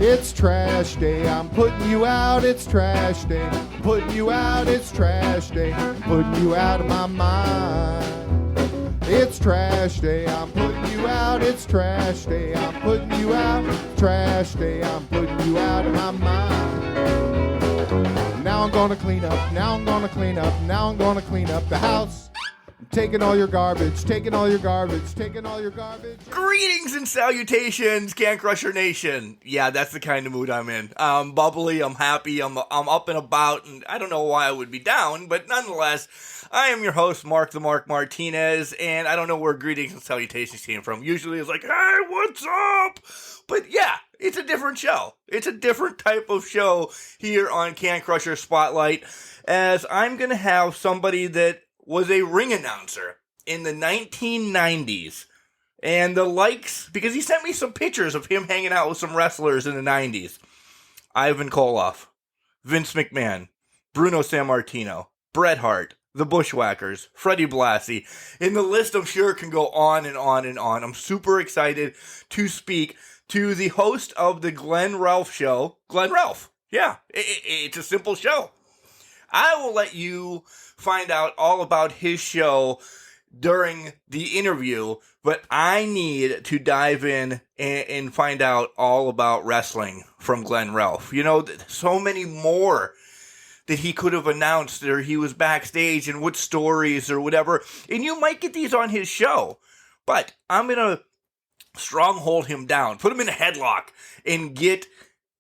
It's trash day, I'm putting you out, it's trash day. Putting you out, it's trash day. Putting you out of my mind. It's trash day, I'm putting you out, it's trash day. I'm putting you out, trash day. I'm putting you out of my mind. Now I'm gonna clean up, now I'm gonna clean up, now I'm gonna clean up the house. Taking all your garbage, taking all your garbage, taking all your garbage. Greetings and salutations, Can Crusher Nation. Yeah, that's the kind of mood I'm in. I'm bubbly, I'm happy, I'm up and about, and I don't know why I would be down, but nonetheless, I am your host, Mark the Mark Martinez, and I don't know where greetings and salutations came from. Usually it's like, hey, what's up? But yeah, it's a different show. It's a different type of show here on Can Crusher Spotlight, as I'm going to have somebody that was a ring announcer in the 1990s. And the likes, because he sent me some pictures of him hanging out with some wrestlers in the 90s. Ivan Koloff, Vince McMahon, Bruno Sammartino, Bret Hart, the Bushwhackers, Freddie Blassie. And the list, I'm sure, can go on and on and on. I'm super excited to speak to the host of the Glenn Ralph Show. Glenn Ralph. Yeah, it's a simple show. I will let you find out all about his show during the interview, but I need to dive in and find out all about wrestling from Glenn Ralph. You know, so many more that he could have announced, or he was backstage, and what stories or whatever. And you might get these on his show, but I'm going to stronghold him down, put him in a headlock, and get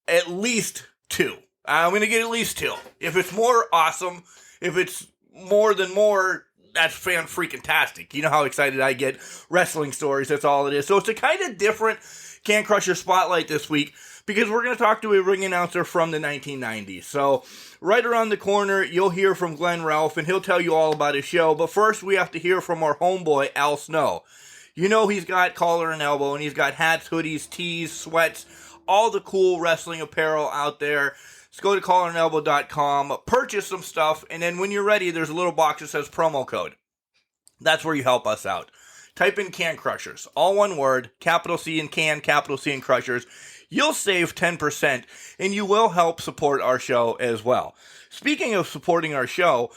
at least two. I'm going to get at least two. If it's more, awesome. If it's more than more, that's fan-freaking-tastic. You know how excited I get. Wrestling stories, that's all it is. So it's a kind of different Can Crusher Spotlight this week, because we're going to talk to a ring announcer from the 1990s. So right around the corner, you'll hear from Glenn Ralph, and he'll tell you all about his show. But first, we have to hear from our homeboy, Al Snow. You know he's got collar and elbow, and he's got hats, hoodies, tees, sweats, all the cool wrestling apparel out there. Just go to collarandelbow.com, purchase some stuff, and then when you're ready, there's a little box that says promo code. That's where you help us out. Type in Can Crushers, all one word, capital C in Can, capital C in Crushers. You'll save 10%, and you will help support our show as well. Speaking of supporting our show,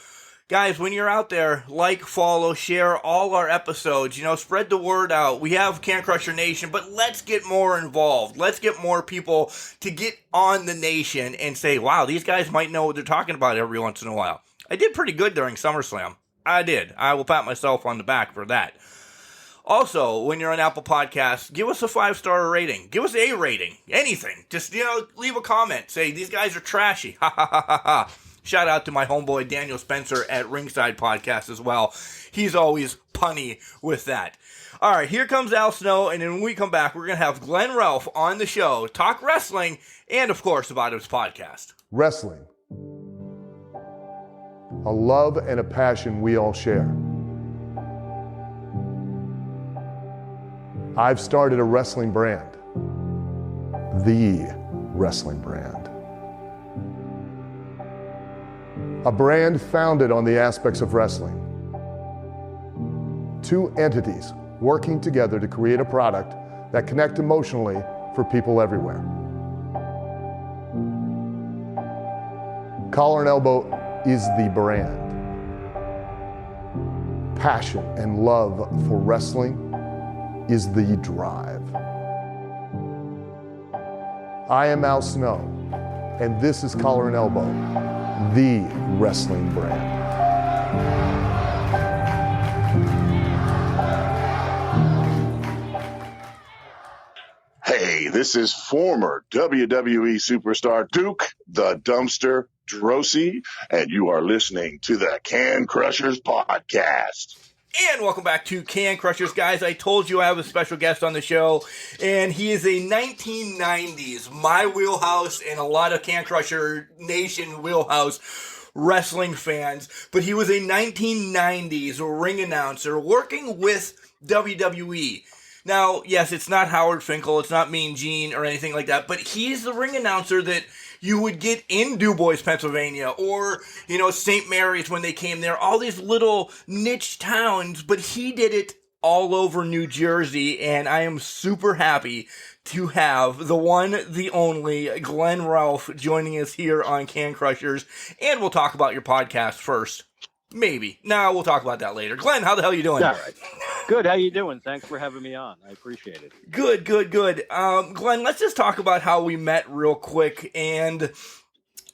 guys, when you're out there, like, follow, share all our episodes. You know, spread the word out. We have Can Crusher Nation, but let's get more involved. Let's get more people to get on the nation and say, wow, these guys might know what they're talking about every once in a while. I did pretty good during SummerSlam. I did. I will pat myself on the back for that. Also, when you're on Apple Podcasts, give us a 5-star rating. Give us a rating. Anything. Just, leave a comment. Say, these guys are trashy. Ha, ha, ha, ha, ha. Shout out to my homeboy Daniel Spencer at Ringside Podcast as well. He's always punny with that. All right, here comes Al Snow, and then when we come back, we're going to have Glenn Ralph on the show, talk wrestling, and, of course, about his podcast. Wrestling. A love and a passion we all share. I've started a wrestling brand. The wrestling brand. A brand founded on the aspects of wrestling. Two entities working together to create a product that connect emotionally for people everywhere. Collar and Elbow is the brand. Passion and love for wrestling is the drive. I am Al Snow, and this is Collar and Elbow, the wrestling brand. Hey, this is former WWE superstar Duke the Dumpster Droese, and you are listening to the Can Crushers Podcast. And welcome back to Can Crushers, guys. I told you I have a special guest on the show, and he is a 1990s, my wheelhouse, and a lot of Can Crusher Nation wheelhouse wrestling fans, but he was a 1990s ring announcer working with WWE. Now, yes, it's not Howard Finkel, it's not Mean Gene or anything like that, but he's the ring announcer that you would get in DuBois, Pennsylvania, or, St. Mary's when they came there, all these little niche towns, but he did it all over New Jersey, and I am super happy to have the one, the only, Glenn Ralph joining us here on Can Crushers, and we'll talk about your podcast first. Maybe. No, we'll talk about that later. Glenn, how the hell you doing? All right. Good. How you doing? Thanks for having me on. I appreciate it. Good. Glenn, let's just talk about how we met real quick, and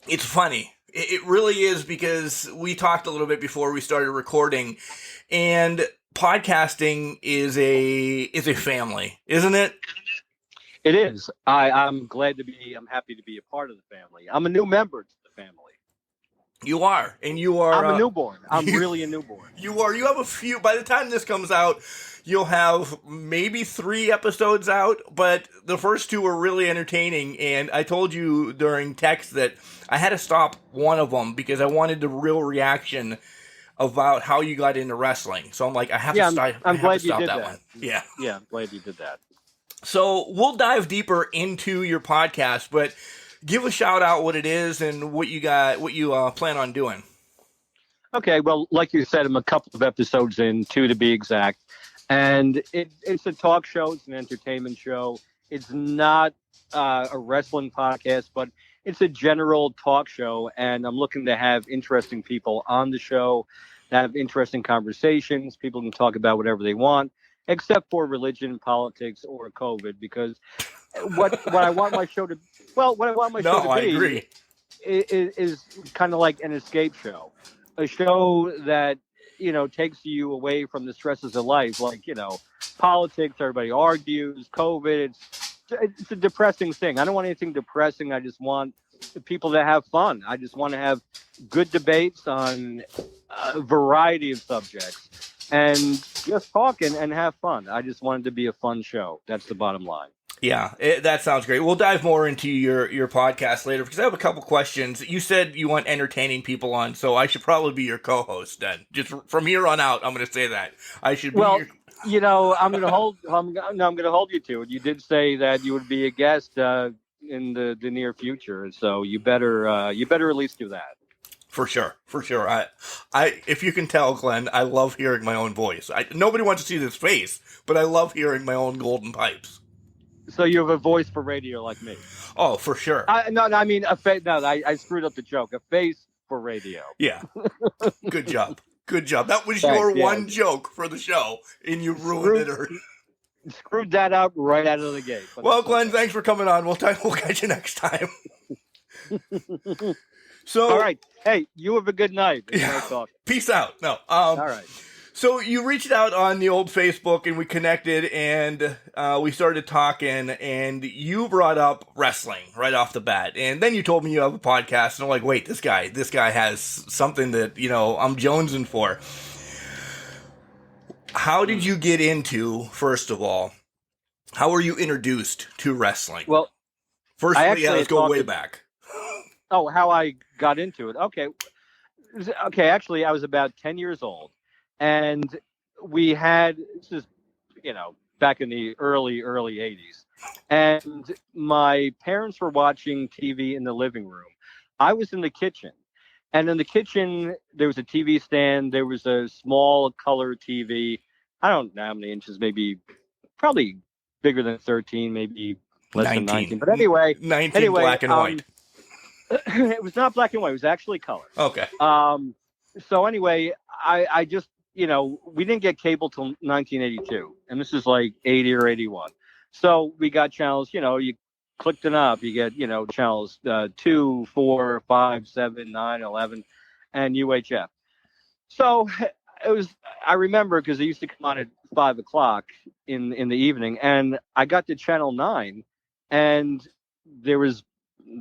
it's funny. It really is, because we talked a little bit before we started recording, and podcasting is a family, isn't it? It is. I'm happy to be a part of the family. I'm a new member to the family. You are, and you are. I'm a newborn. I'm really a newborn. You are. You have a few. By the time this comes out, you'll have maybe 3 episodes out, but the first 2 were really entertaining. And I told you during text that I had to stop one of them because I wanted the real reaction about how you got into wrestling. So I'm like, I have to stop. I'm glad you did that that one. Yeah. Yeah, I'm glad you did that. So we'll dive deeper into your podcast, but give a shout out what it is and what you got, what you plan on doing. Okay, well, like you said, I'm a couple of episodes in, 2 to be exact, and it's a talk show. It's an entertainment show. It's not a wrestling podcast, but it's a general talk show, and I'm looking to have interesting people on the show, have interesting conversations. People can talk about whatever they want, except for religion, politics, or COVID, because what I want my show to I agree. is kind of like an escape show, a show that takes you away from the stresses of life, like politics. Everybody argues, COVID. It's a depressing thing. I don't want anything depressing. I just want people to have fun. I just want to have good debates on a variety of subjects and just talk and have fun. I just want it to be a fun show. That's the bottom line. Yeah, that sounds great. We'll dive more into your podcast later, because I have a couple questions. You said you want entertaining people on, so I should probably be your co-host then. Just from here on out, I'm going to say that. I should be I'm going to hold you to it. You did say that you would be a guest in the near future, so you better at least do that. For sure. I if you can tell, Glenn, I love hearing my own voice. Nobody wants to see this face, but I love hearing my own golden pipes. So you have a voice for radio like me. Oh, for sure. I screwed up the joke. A face for radio. Yeah. Good job. That was your one joke for the show, and you ruined it. Screwed that out right out of the gate. Well, Glenn, thanks for coming on. We'll catch you next time. So, all right. Hey, you have a good night. Nice talking. Peace out. No. All right. So you reached out on the old Facebook, and we connected, and we started talking, and you brought up wrestling right off the bat. And then you told me you have a podcast, and I'm like, wait, this guy has something that, I'm jonesing for. How did you get into, first of all, how were you introduced to wrestling? Well, firstly, let's go way back. Oh, how I got into it. Okay. Actually, I was about 10 years old. And we had, this is, back in the early 80s. And my parents were watching TV in the living room. I was in the kitchen. And in the kitchen, there was a TV stand. There was a small color TV. I don't know how many inches, probably bigger than 13, maybe less 19. Than 19. But anyway. 19 black and white. It was not black and white. It was actually color. Okay. So anyway, I just, we didn't get cable till 1982, and this is like 80 or 81. So we got channels, you clicked it up, you get, channels 2, 4, 5, 7, 9, 11, and UHF. So I remember because it used to come on at 5 o'clock in the evening, and I got to channel 9, and there was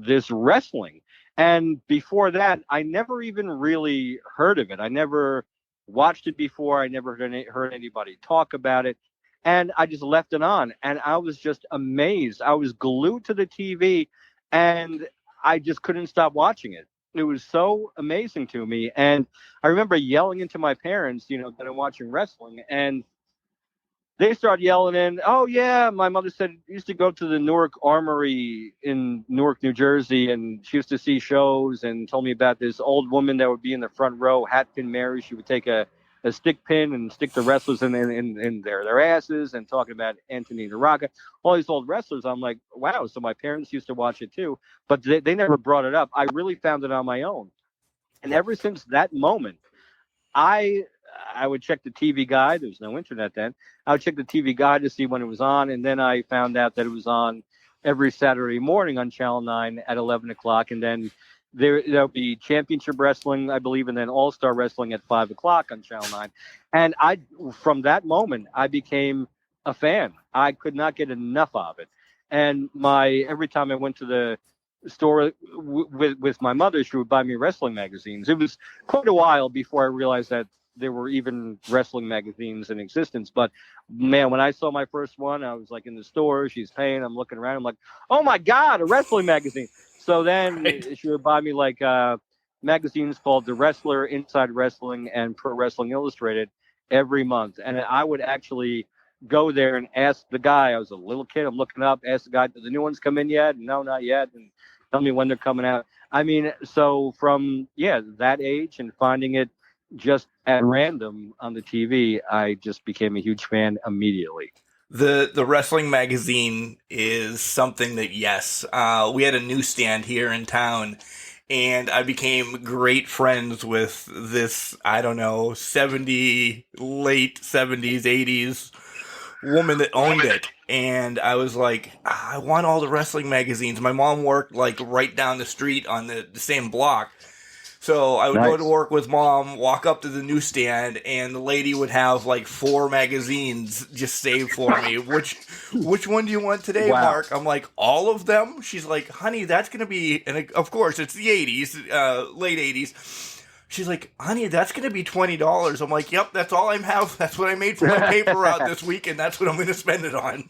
this wrestling. And before that, I never even really heard of it. I never watched it before. I never heard anybody talk about it. And I just left it on. And I was just amazed. I was glued to the TV, and I just couldn't stop watching it. It was so amazing to me. And I remember yelling into my parents, that I'm watching wrestling. And they started yelling in, oh, yeah, my mother said used to go to the Newark Armory in Newark, New Jersey, and she used to see shows and told me about this old woman that would be in the front row, Hatpin Mary. She would take a a stick pin and stick the wrestlers in their asses and talking about Anthony Naraka, all these old wrestlers. I'm like, wow. So my parents used to watch it too, but they never brought it up. I really found it on my own. And ever since that moment, I would check the TV guide. There was no internet then. I would check the TV guide to see when it was on, and then I found out that it was on every Saturday morning on Channel 9 at 11 o'clock, and then there'll be Championship Wrestling, I believe, and then All-Star Wrestling at 5 o'clock on Channel 9. And from that moment, I became a fan. I could not get enough of it. And every time I went to the store with my mother, she would buy me wrestling magazines. It was quite a while before I realized that there were even wrestling magazines in existence. But man, when I saw my first one, I was like in the store, she's paying, I'm looking around, I'm like, oh my God, a wrestling magazine. So then she would buy me like magazines called The Wrestler, Inside Wrestling, and Pro Wrestling Illustrated every month. And I would actually go there and ask the guy. I was a little kid, I'm looking up, ask the guy, did the new ones come in yet? No, not yet. And tell me when they're coming out. I mean, so from that age and finding it just at random on the TV, I just became a huge fan immediately. The wrestling magazine is something that, yes, we had a newsstand here in town, and I became great friends with this, I don't know, late 70s, 80s woman that owned it. And I was like, I want all the wrestling magazines. My mom worked like right down the street on the same block. So I would go to work with mom, walk up to the newsstand, and the lady would have like 4 magazines just saved for me. Which one do you want today, Mark? I'm like, all of them? She's like, honey, that's going to be, and of course it's the 80s, late 80s. She's like, honey, that's going to be $20. I'm like, yep, that's all I have. That's what I made for my paper route this week, and that's what I'm going to spend it on.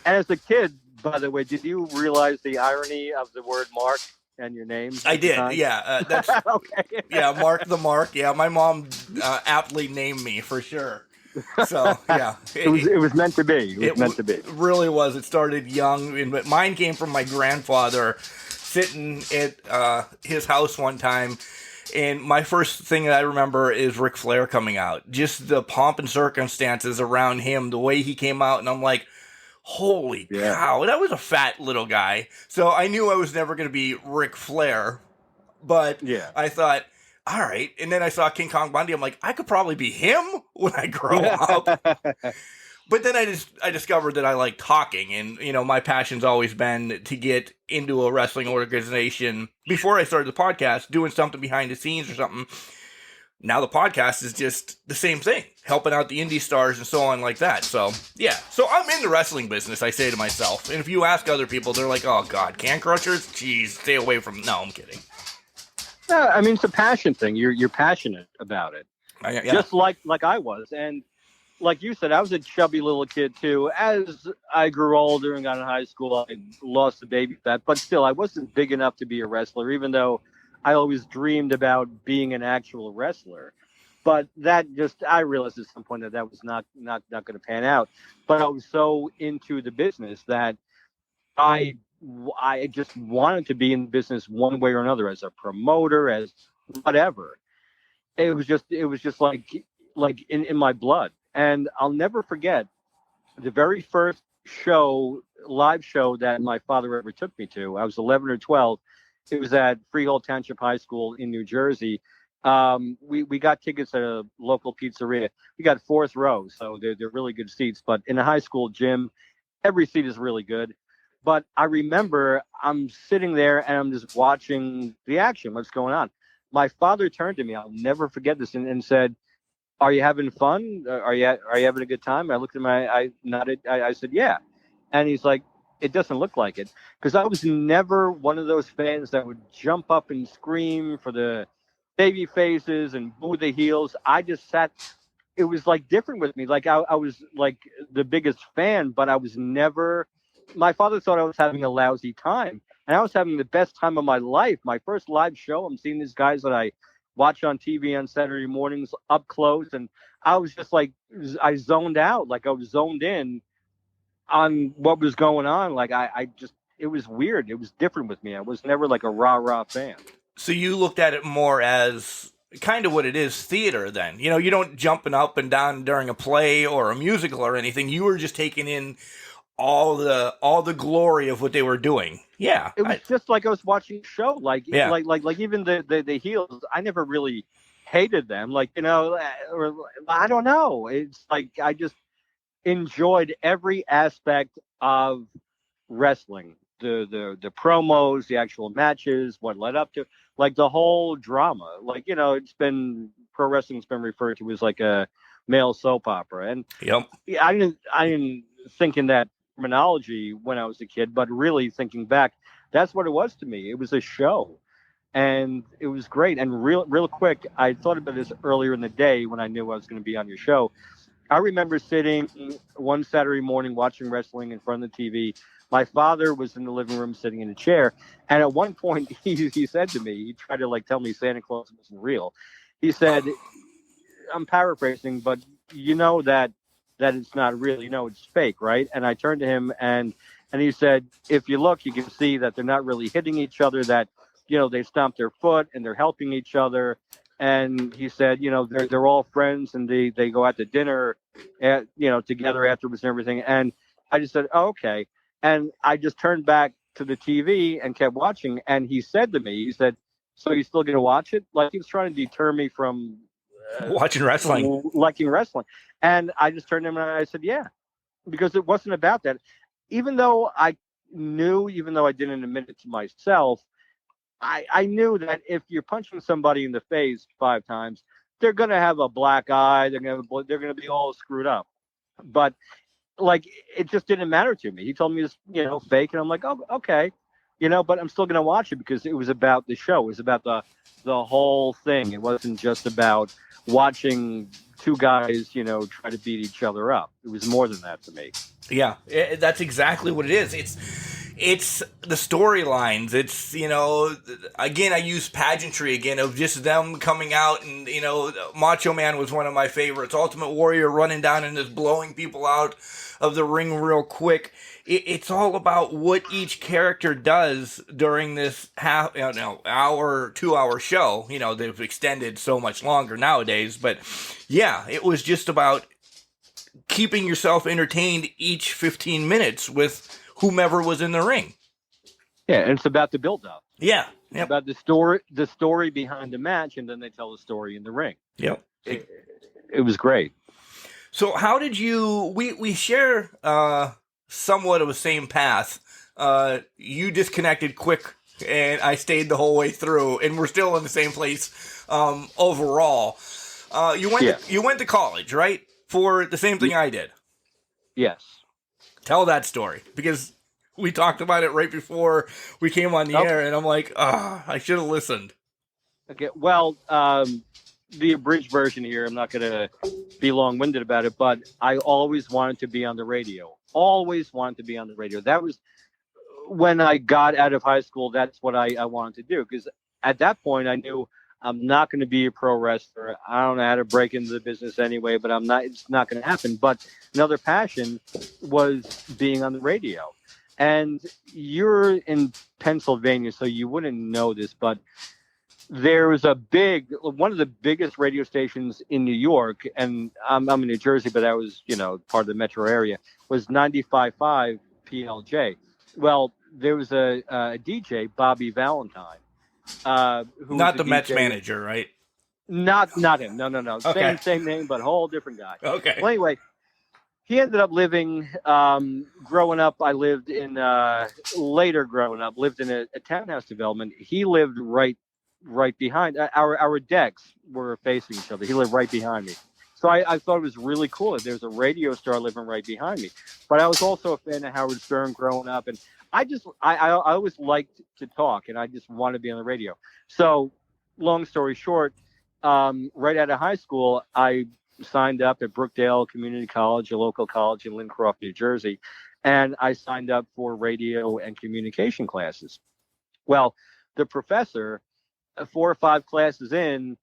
And as a kid, by the way, did you realize the irony of the word Mark and your name? I did, yeah. That's okay. Yeah, Mark the Mark. Yeah, my mom aptly named me for sure. So yeah, it was meant to be. It was meant to be. It really was. It started young, but mine came from my grandfather sitting at his house one time. And my first thing that I remember is Ric Flair coming out. Just the pomp and circumstances around him, the way he came out, and I'm like, holy cow, that was a fat little guy. So I knew I was never going to be Ric Flair, but I thought, all right. And then I saw King Kong Bundy. I'm like, I could probably be him when I grow up. But then I discovered that I like talking, and my passion's always been to get into a wrestling organization. Before I started the podcast, doing something behind the scenes or something. Now the podcast is just the same thing, helping out the indie stars and so on like that. So, yeah. So I'm in the wrestling business, I say to myself. And if you ask other people, they're like, oh, God, Can Crushers? Jeez, stay away from... No, I'm kidding. I mean, it's a passion thing. You're passionate about it. Just like I was. And like you said, I was a chubby little kid, too. As I grew older and got in high school, I lost the baby fat. But still, I wasn't big enough to be a wrestler, even though I always dreamed about being an actual wrestler. But I realized at some point that was not going to pan out. But I was so into the business that I just wanted to be in business one way or another, as a promoter, as whatever. It was just like in my blood. And I'll never forget the very first live show that my father ever took me to. I was 11 or 12. It was at Freehold Township High School in New Jersey. We got tickets at a local pizzeria. We got 4th row, so they're really good seats. But in a high school gym, every seat is really good. But I remember I'm sitting there and I'm just watching the action. What's going on? My father turned to me. I'll never forget this and said, "Are you having fun? Are you having a good time?" I looked at I nodded. I said, "Yeah," and he's like, "It doesn't look like it," because I was never one of those fans that would jump up and scream for the baby faces and boo the heels. I just sat. It was like different with me. Like I was like the biggest fan, but I was never. My father thought I was having a lousy time, and I was having the best time of my life. My first live show. I'm seeing these guys that I watch on TV on Saturday mornings up close, and I was just like, I zoned out. Like I was zoned in on what was going on. Like it was weird. It was different with me. I was never like a rah-rah fan. So you looked at it more as kind of what it is, theater then. You know, you don't jumping up and down during a play or a musical or anything. You were just taking in all the glory of what they were doing. Yeah. It was just like I was watching a show. Like, Yeah. like even the heels, I never really hated them. Like, you know, or I don't know. It's like I just enjoyed every aspect of wrestling. The promos, the actual matches, what led up to, like the whole drama. Like, you know, pro wrestling's been referred to as like a male soap opera. And Yep. I didn't think in that terminology when I was a kid, but really thinking back, that's what it was to me. It was a show, and it was great. And real quick, I thought about this earlier in the day when I knew I was going to be on your show. I remember sitting one Saturday morning watching wrestling in front of the TV. My father was in the living room sitting in a chair, and at one point he said to me, he tried to like tell me Santa Claus wasn't real. He said, I'm paraphrasing, but you know that it's not real, you know it's fake, right? And I turned to him and he said, if you look, you can see that they're not really hitting each other, that, you know, they stomp their foot and they're helping each other. And he said, you know, they're all friends and they go out to dinner, together afterwards and everything. And I just said, oh, okay. And I just turned back to the TV and kept watching. And he said to me, he said, so you're still going to watch it? Like he was trying to deter me from watching wrestling, liking wrestling. And I just turned to him and I said, yeah, because it wasn't about that. Even though I didn't admit it to myself, I knew that if you're punching somebody in the face 5 times, they're going to have a black eye. They're going to be all screwed up. But like, it just didn't matter to me. He told me it's, you know, fake. And I'm like, oh, okay. You know, but I'm still going to watch it because it was about the show. It was about the whole thing. It wasn't just about watching 2 guys, you know, try to beat each other up. It was more than that to me. Yeah, that's exactly what it is. It's the storylines. It's, you know, again, I use pageantry again of just them coming out and, you know, Macho Man was one of my favorites. Ultimate Warrior running down and just blowing people out of the ring real quick. It's all about what each character does during this hour, 2 hour show. You know, they've extended so much longer nowadays, but yeah, it was just about keeping yourself entertained each 15 minutes with whomever was in the ring. Yeah, and it's about the build-up. Yeah, yep. About the story behind the match, and then they tell the story in the ring. Yep. It was great. So how did you... We share somewhat of the same path. You disconnected quick, and I stayed the whole way through, and we're still in the same place overall. You went to college, right? For the same thing I did. Yes. Tell that story, because we talked about it right before we came on the air, and I'm like, I should have listened. Okay, well, the abridged version here, I'm not going to be long-winded about it, but I always wanted to be on the radio. Always wanted to be on the radio. That was when I got out of high school, that's what I wanted to do, because at that point I knew I'm not going to be a pro wrestler. I don't know how to break into the business anyway, but it's not going to happen. But another passion was being on the radio. And you're in Pennsylvania, so you wouldn't know this, but there was one of the biggest radio stations in New York, and I'm in New Jersey, but that was, you know, part of the metro area, was 95.5 PLJ. Well, there was a DJ, Bobby Valentine. Who not the Mets manager, right? Not him. No. Okay. Same name, but a whole different guy. Okay. Well, anyway, he ended up living. Growing up, I lived in. Later, growing up, lived in a townhouse development. He lived right behind. Our decks were facing each other. He lived right behind me. So I thought it was really cool that there's a radio star living right behind me. But I was also a fan of Howard Stern growing up, and I always liked to talk, and I just wanted to be on the radio. So, long story short, right out of high school, I signed up at Brookdale Community College, a local college in Lincroft, New Jersey, and I signed up for radio and communication classes. Well, the professor, 4 or 5 classes in,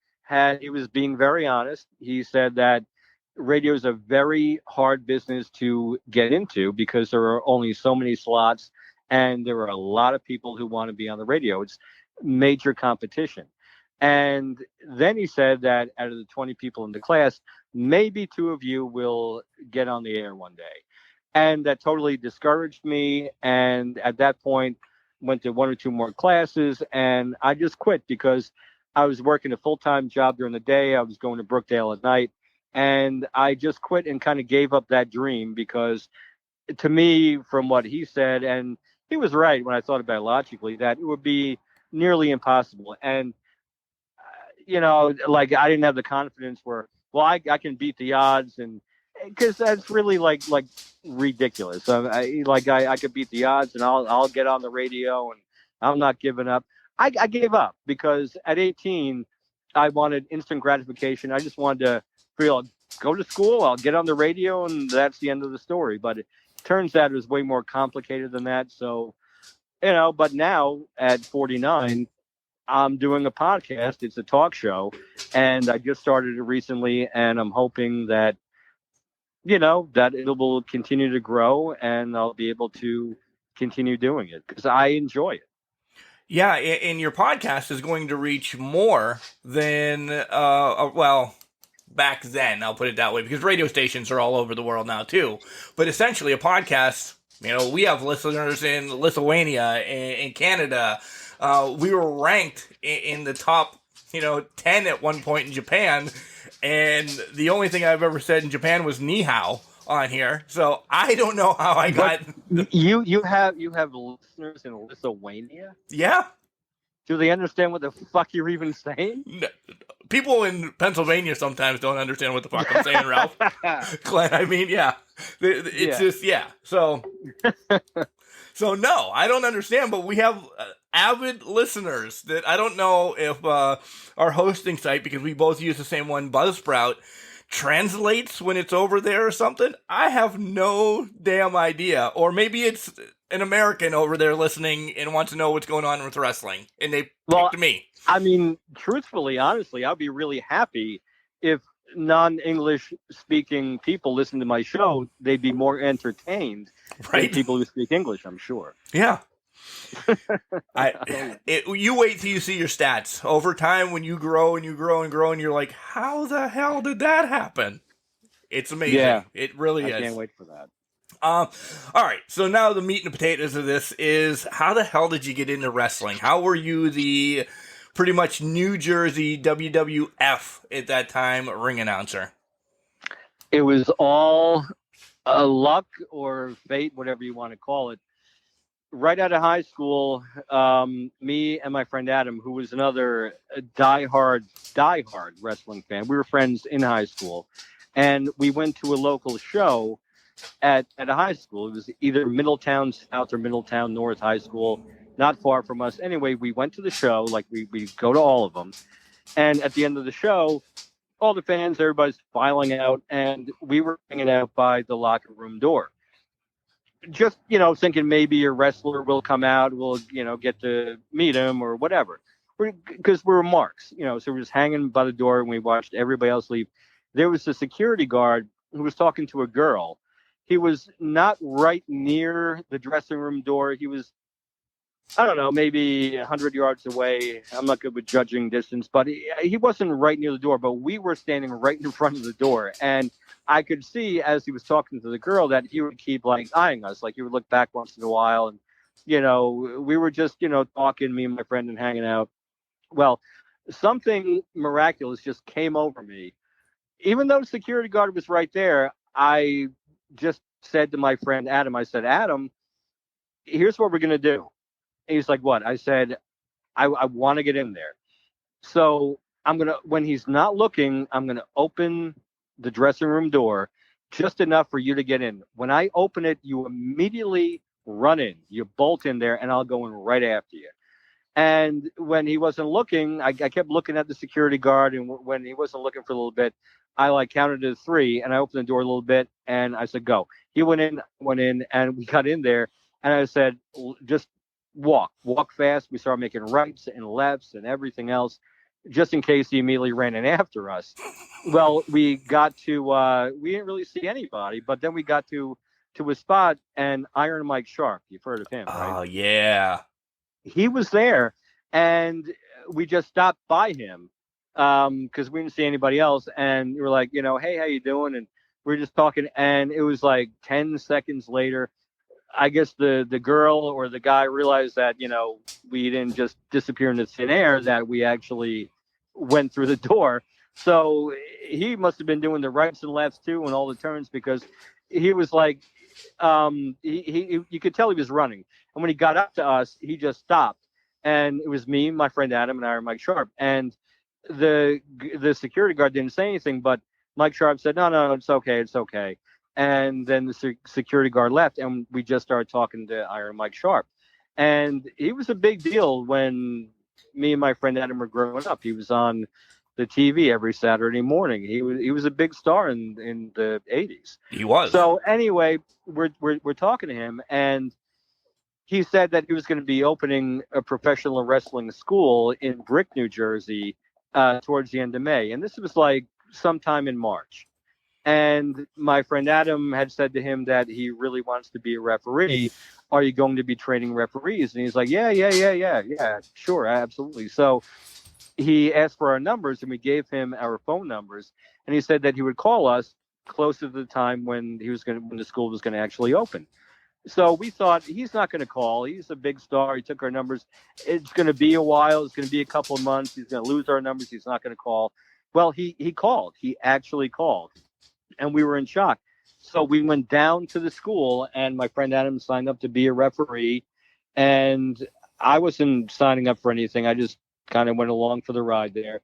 he was being very honest. He said that radio is a very hard business to get into because there are only so many slots, and there are a lot of people who want to be on the radio. It's major competition. And then he said that out of the 20 people in the class, maybe 2 of you will get on the air one day. And that totally discouraged me. And at that point, went to 1 or 2 more classes, and I just quit because I was working a full-time job during the day. I was going to Brookdale at night, and I just quit and kind of gave up that dream because to me, from what he said, and he was right when I thought about it logically, that it would be nearly impossible. And like I didn't have the confidence where, well, I can beat the odds, and because that's really like ridiculous. I could beat the odds, and I'll get on the radio, and I'm not giving up. I gave up because at 18, I wanted instant gratification. I just wanted to go to school, I'll get on the radio, and that's the end of the story. But it turns out it was way more complicated than that. So, but now at 49, I'm doing a podcast. It's a talk show, and I just started it recently, and I'm hoping that, that it will continue to grow and I'll be able to continue doing it because I enjoy it. Yeah, and your podcast is going to reach more than, back then, I'll put it that way, because radio stations are all over the world now, too. But essentially, a podcast, we have listeners in Lithuania, in Canada. We were ranked in the top, 10 at one point in Japan, and the only thing I've ever said in Japan was ni hao on here. So I don't know how I got. You have listeners in Lithuania? Yeah. Do they understand what the fuck you're even saying? No, people in Pennsylvania sometimes don't understand what the fuck I'm saying, Ralph. Glenn, it's just, yeah. So, no, I don't understand, but we have avid listeners that I don't know if our hosting site, because we both use the same one, Buzzsprout, translates when it's over there or something. I have no damn idea. Or maybe it's an American over there listening and wants to know what's going on with wrestling, and they picked me. I mean, truthfully, honestly, I'd be really happy if non-English speaking people listen to my show. They'd be more entertained than people who speak English, I'm sure. Yeah. You wait till you see your stats. Over time, when you grow and you grow and grow, and you're like, how the hell did that happen? It's amazing. Yeah, it really is. I can't wait for that. All right, so now the meat and potatoes of this is, how the hell did you get into wrestling? How were you the pretty much New Jersey WWF at that time ring announcer? It was all luck or fate, whatever you want to call it. Right out of high school, me and my friend Adam, who was another diehard wrestling fan, we were friends in high school, and we went to a local show at a high school. It was either Middletown South or Middletown North High School, not far from us. Anyway, we went to the show, like we go to all of them. And at the end of the show, all the fans, everybody's filing out, and we were hanging out by the locker room door. Just, thinking maybe a wrestler will come out, we'll, get to meet him or whatever. Because we're marks, so we're just hanging by the door, and we watched everybody else leave. There was a security guard who was talking to a girl. He was not right near the dressing room door. He was, I don't know, maybe 100 yards away. I'm not good with judging distance, but he wasn't right near the door. But we were standing right in front of the door. And I could see as he was talking to the girl that he would keep eyeing us. Like he would look back once in a while. And, we were just, talking, me and my friend, and hanging out. Well, something miraculous just came over me. Even though the security guard was right there, I just said to my friend Adam, I said, Adam, here's what we're going to do. And he's like, what? I said, I want to get in there. So when he's not looking, I'm going to open the dressing room door just enough for you to get in. When I open it, you immediately run in. You bolt in there, and I'll go in right after you. And when he wasn't looking, I kept looking at the security guard. And when he wasn't looking for a little bit, I counted to 3, and I opened the door a little bit, and I said, go. He went in, and we got in there. And I said, just walk fast. We started making rights and lefts and everything else, just in case he immediately ran in after us. Well, we got to, we didn't really see anybody, but then we got to a spot, and Iron Mike Sharp, you've heard of him, right? Oh, yeah. He was there, and we just stopped by him because we didn't see anybody else, and we were like, hey, how you doing? And we were just talking, and it was like 10 seconds later, I guess the girl or the guy realized that, we didn't just disappear into thin air, that we actually went through the door. So he must have been doing the rights and lefts too and all the turns, because he was like, you could tell he was running. And when he got up to us, he just stopped. And it was me, my friend Adam, and Iron Mike Sharp. And the security guard didn't say anything, but Mike Sharp said, no, it's okay, it's okay. And then the security guard left, and we just started talking to Iron Mike Sharp. And he was a big deal when me and my friend Adam were growing up. He was on the TV every Saturday morning. He was a big star in the 80s. He was. So anyway, we're talking to him, and he said that he was going to be opening a professional wrestling school in Brick, New Jersey, towards the end of May. And this was like sometime in March. And my friend Adam had said to him that he really wants to be a referee. Are you going to be training referees? And he's like, yeah, sure, absolutely. So he asked for our numbers, and we gave him our phone numbers. And he said that he would call us closer to the time when the school was going to actually open. So we thought, he's not going to call. He's a big star. He took our numbers. It's going to be a while. It's going to be a couple of months. He's going to lose our numbers. He's not going to call. Well, he called. He actually called. And we were in shock. So we went down to the school, and my friend Adam signed up to be a referee. And I wasn't signing up for anything. I just kind of went along for the ride there.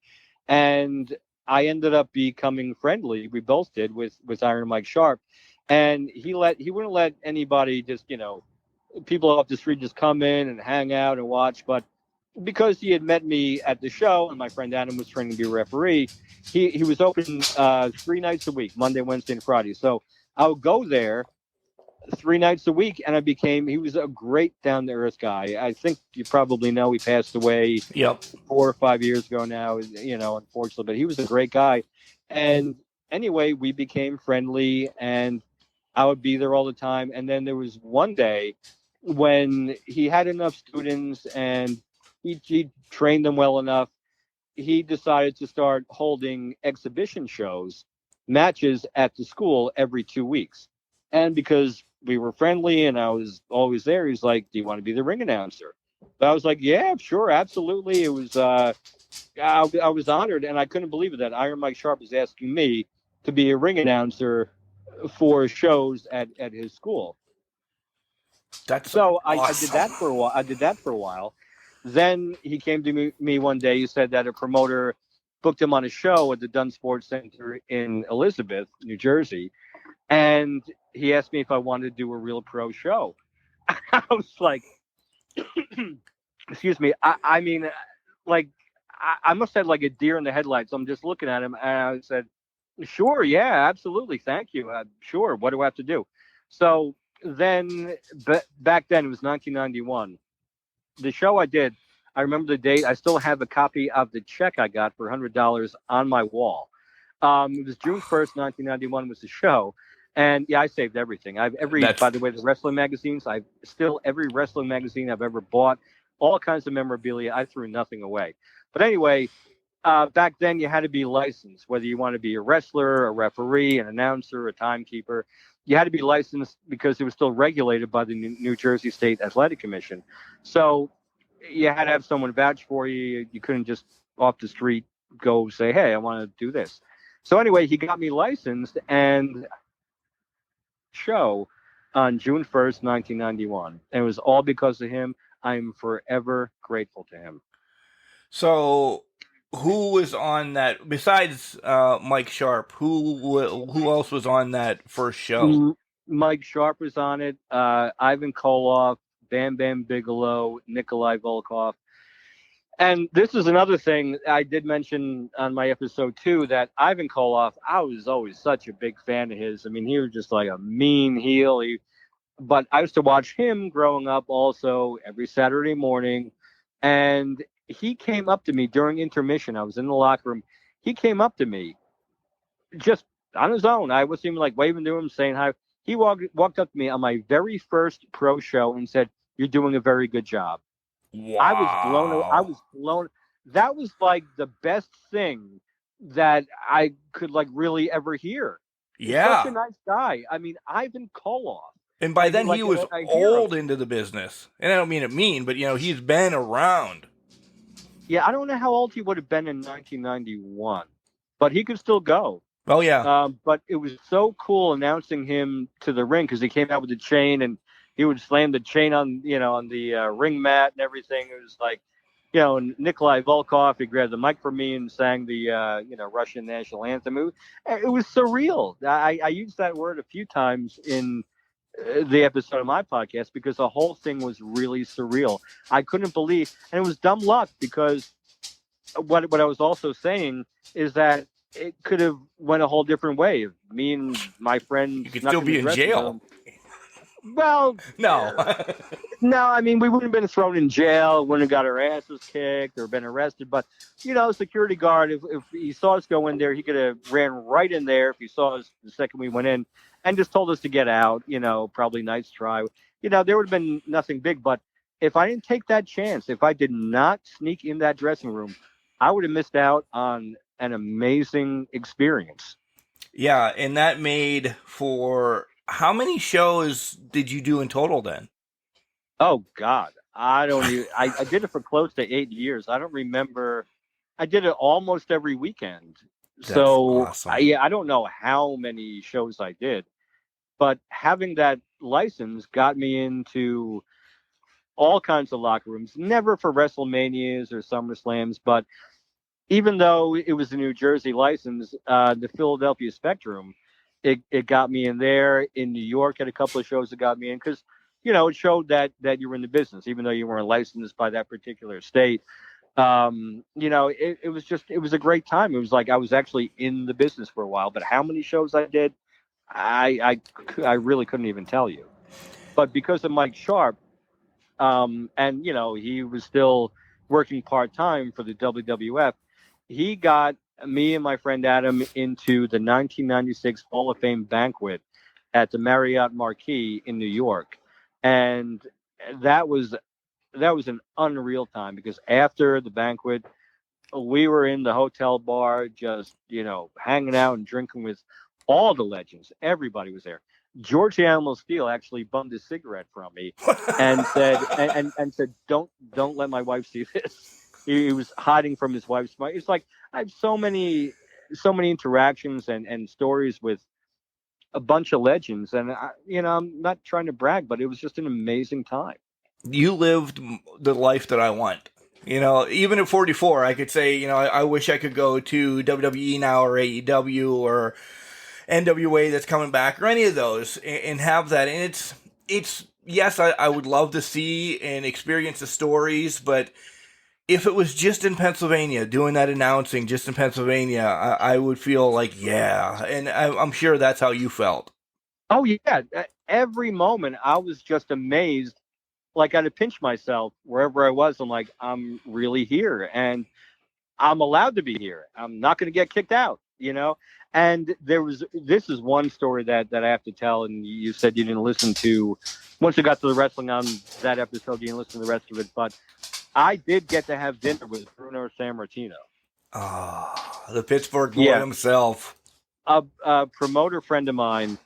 And I ended up becoming friendly. We both did with Iron Mike Sharp. And he wouldn't let anybody just, people off the street just come in and hang out and watch. But because he had met me at the show, and my friend Adam was training to be a referee, he was open 3 nights a week, Monday, Wednesday, and Friday. So I would go there 3 nights a week, and he was a great down-to-earth guy. I think you probably know he passed away 4 or 5 years ago now, unfortunately, but he was a great guy. And anyway, we became friendly, and I would be there all the time. And then there was one day when he had enough students and he trained them well enough, he decided to start holding exhibition shows, matches at the school every 2 weeks. And because we were friendly and I was always there, he's like, do you want to be the ring announcer? But I was like, yeah, sure, absolutely. It was, I was honored, and I couldn't believe it that Iron Mike Sharp was asking me to be a ring announcer for shows at his school. Awesome. I did that for a while. Then he came to me one day. He said that a promoter booked him on a show at the Dunn Sports Center in Elizabeth, New Jersey. And he asked me if I wanted to do a real pro show. I was like, excuse me. I mean, like, I must have like a deer in the headlights. I'm just looking at him, and I said, sure, yeah, absolutely. Thank you. Sure. What do I have to do? So then back then, it was 1991. The show I did, I remember the date. I still have a copy of the check I got for $100 on my wall. It was June 1st, 1991 was the show. And yeah, I saved everything. By the way, the wrestling magazines, every wrestling magazine I've ever bought, all kinds of memorabilia, I threw nothing away. But anyway, back then you had to be licensed, whether you want to be a wrestler, a referee, an announcer, a timekeeper. You had to be licensed because it was still regulated by the New Jersey State Athletic Commission. So you had to have someone vouch for you. You couldn't just off the street go say, hey, I want to do this. So anyway, he got me licensed, and show on June 1st, 1991. And it was all because of him. I'm forever grateful to him. So who was on that besides Mike Sharp? Who else was on that first show? Mike Sharp was on it. Ivan Koloff, Bam Bam Bigelow, Nikolai Volkov. And this is another thing I did mention on my episode too, that Ivan Koloff, I was always such a big fan of his. I mean, he was just like a mean heel. But I used to watch him growing up also every Saturday morning. And he came up to me during intermission. I was in the locker room. He came up to me just on his own. I wasn't even like waving to him, saying hi. He walked up to me on my very first pro show and said, "You're doing a very good job." Wow. I was blown. that was like the best thing that I could like really ever hear. He's such a Yeah. nice guy. I mean, Ivan Koloff. And by then he was a hero. old into the business. And I don't mean it mean, but he's been around. Yeah, I don't know how old he would have been in 1991, but he could still go. Oh yeah. But it was so cool announcing him to the ring because he came out with the chain and he would slam the chain on the ring mat and everything. It was like, Nikolai Volkov, he grabbed the mic from me and sang the Russian national anthem. It was surreal. I used that word a few times in the episode of my podcast because the whole thing was really surreal. I couldn't believe, and it was dumb luck because what I was also saying is that it could have went a whole different way. If me and my friend, You could still be in jail. Well, no. No, I mean, we wouldn't have been thrown in jail, wouldn't have got our asses kicked or been arrested. But, security guard, if he saw us go in there, he could have ran right in there if he saw us the second we went in and just told us to get out, probably nice try. There would have been nothing big. But if I didn't take that chance, if I did not sneak in that dressing room, I would have missed out on an amazing experience. Yeah, and that made for... How many shows did you do in total then? Oh, God. I don't even... I did it for close to 8 years. I don't remember... I did it almost every weekend. That's awesome. I don't know how many shows I did. But having that license got me into all kinds of locker rooms. Never for WrestleManias or SummerSlams, but even though it was a New Jersey license, the Philadelphia Spectrum... It got me in there. In New York, had a couple of shows that got me in because, it showed that you were in the business, even though you weren't licensed by that particular state. It was a great time. It was like I was actually in the business for a while. But how many shows I did, I really couldn't even tell you. But because of Mike Sharp, and he was still working part-time for the WWF, he got me and my friend Adam into the 1996 Hall of Fame banquet at the Marriott Marquis in New York. And that was an unreal time because after the banquet, we were in the hotel bar just, hanging out and drinking with all the legends. Everybody was there. George Animal Steel actually bummed a cigarette from me and said, and said, don't let my wife see this. He was hiding from his wife's mind. It's like I have so many interactions and stories with a bunch of legends, and I'm not trying to brag, but it was just an amazing time. You lived the life that I want. Even at 44, I could say, I wish I could go to WWE now or AEW or NWA that's coming back or any of those and have that. And it's yes, I would love to see and experience the stories, but if it was just in Pennsylvania, doing that announcing just in Pennsylvania, I would feel like, yeah. And I'm sure that's how you felt. Oh, yeah. Every moment I was just amazed. Like I had to pinch myself wherever I was. I'm like, I'm really here and I'm allowed to be here. I'm not going to get kicked out, And this is one story that I have to tell. And you said you didn't listen to, once you got to the wrestling on that episode, you didn't listen to the rest of it. But I did get to have dinner with Bruno Sammartino. Oh, the Pittsburgh boy himself. A promoter friend of mine,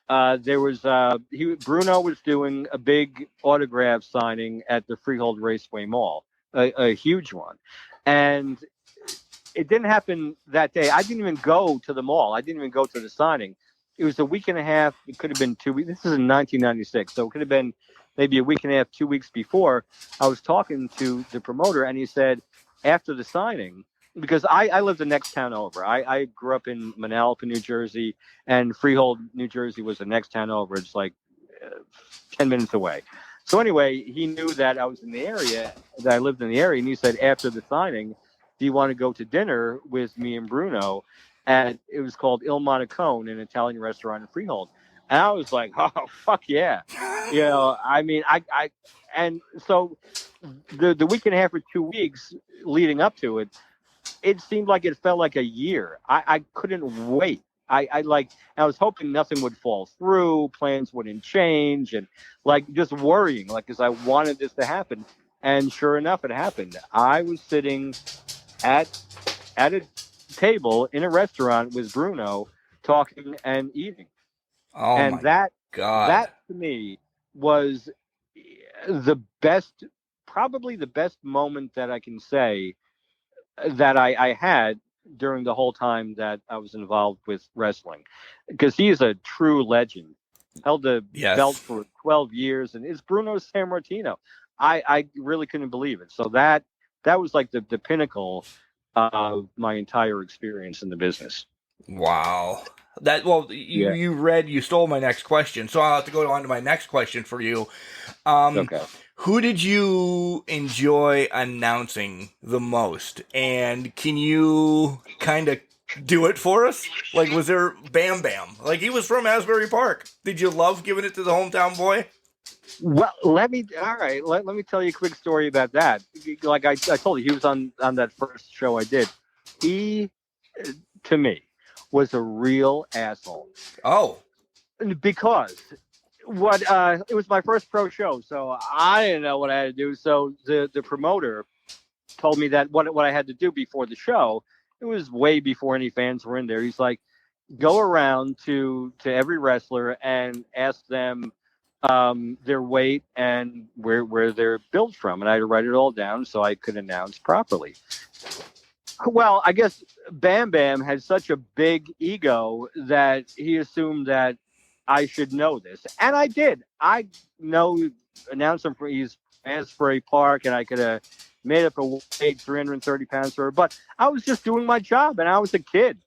Bruno was doing a big autograph signing at the Freehold Raceway Mall, a huge one. And it didn't happen that day. I didn't even go to the mall. I didn't even go to the signing. It was a week and a half. It could have been 2 weeks. This is in 1996. So it could have been maybe a week and a half, 2 weeks before. I was talking to the promoter and he said, after the signing, because I lived the next town over. I grew up in Manalapan, New Jersey, and Freehold, New Jersey was the next town over. It's like 10 minutes away. So anyway, he knew that I was in the area, that I lived in the area. And he said, after the signing, do you want to go to dinner with me and Bruno? And it was called Il Monaco, an Italian restaurant in Freehold. And I was like, oh, fuck yeah. I mean, and so the week and a half or 2 weeks leading up to it, it seemed like it felt like a year. I couldn't wait. I was hoping nothing would fall through, plans wouldn't change, and like just worrying, like, because I wanted this to happen. And sure enough, it happened. I was sitting at a table in a restaurant with Bruno, talking and eating, Oh and my that God. to me was the best, probably the best moment that I can say that I had during the whole time that I was involved with wrestling, because he is a true legend. Held the belt Yes. for 12 years, and is Bruno Sammartino. I really couldn't believe it. So that was like the pinnacle of my entire experience in the business. Wow. That well, Yeah. you stole my next question, so I'll have to go on to my next question for you. Um, Okay. who did you enjoy announcing the most? And can you kind of do it for us? Like, was there Bam Bam? Like, he was from Asbury Park. Did you love giving it to the hometown boy? Well, let me tell you a quick story about that. Like I told you, he was on that first show I did. He, to me, was a real asshole Oh, because it was my first pro show, so I didn't know what I had to do. So the promoter told me that what I had to do before the show. It was way before any fans were in there. He's like, go around to every wrestler and ask them their weight and where they're built from, and I had to write it all down so I could announce properly. Well, I guess Bam Bam had such a big ego that he assumed that I should know this, and I did. I know announced him for he's Asbury Park, and I could have made up a weight 330 pounds for her, but I was just doing my job, and I was a kid,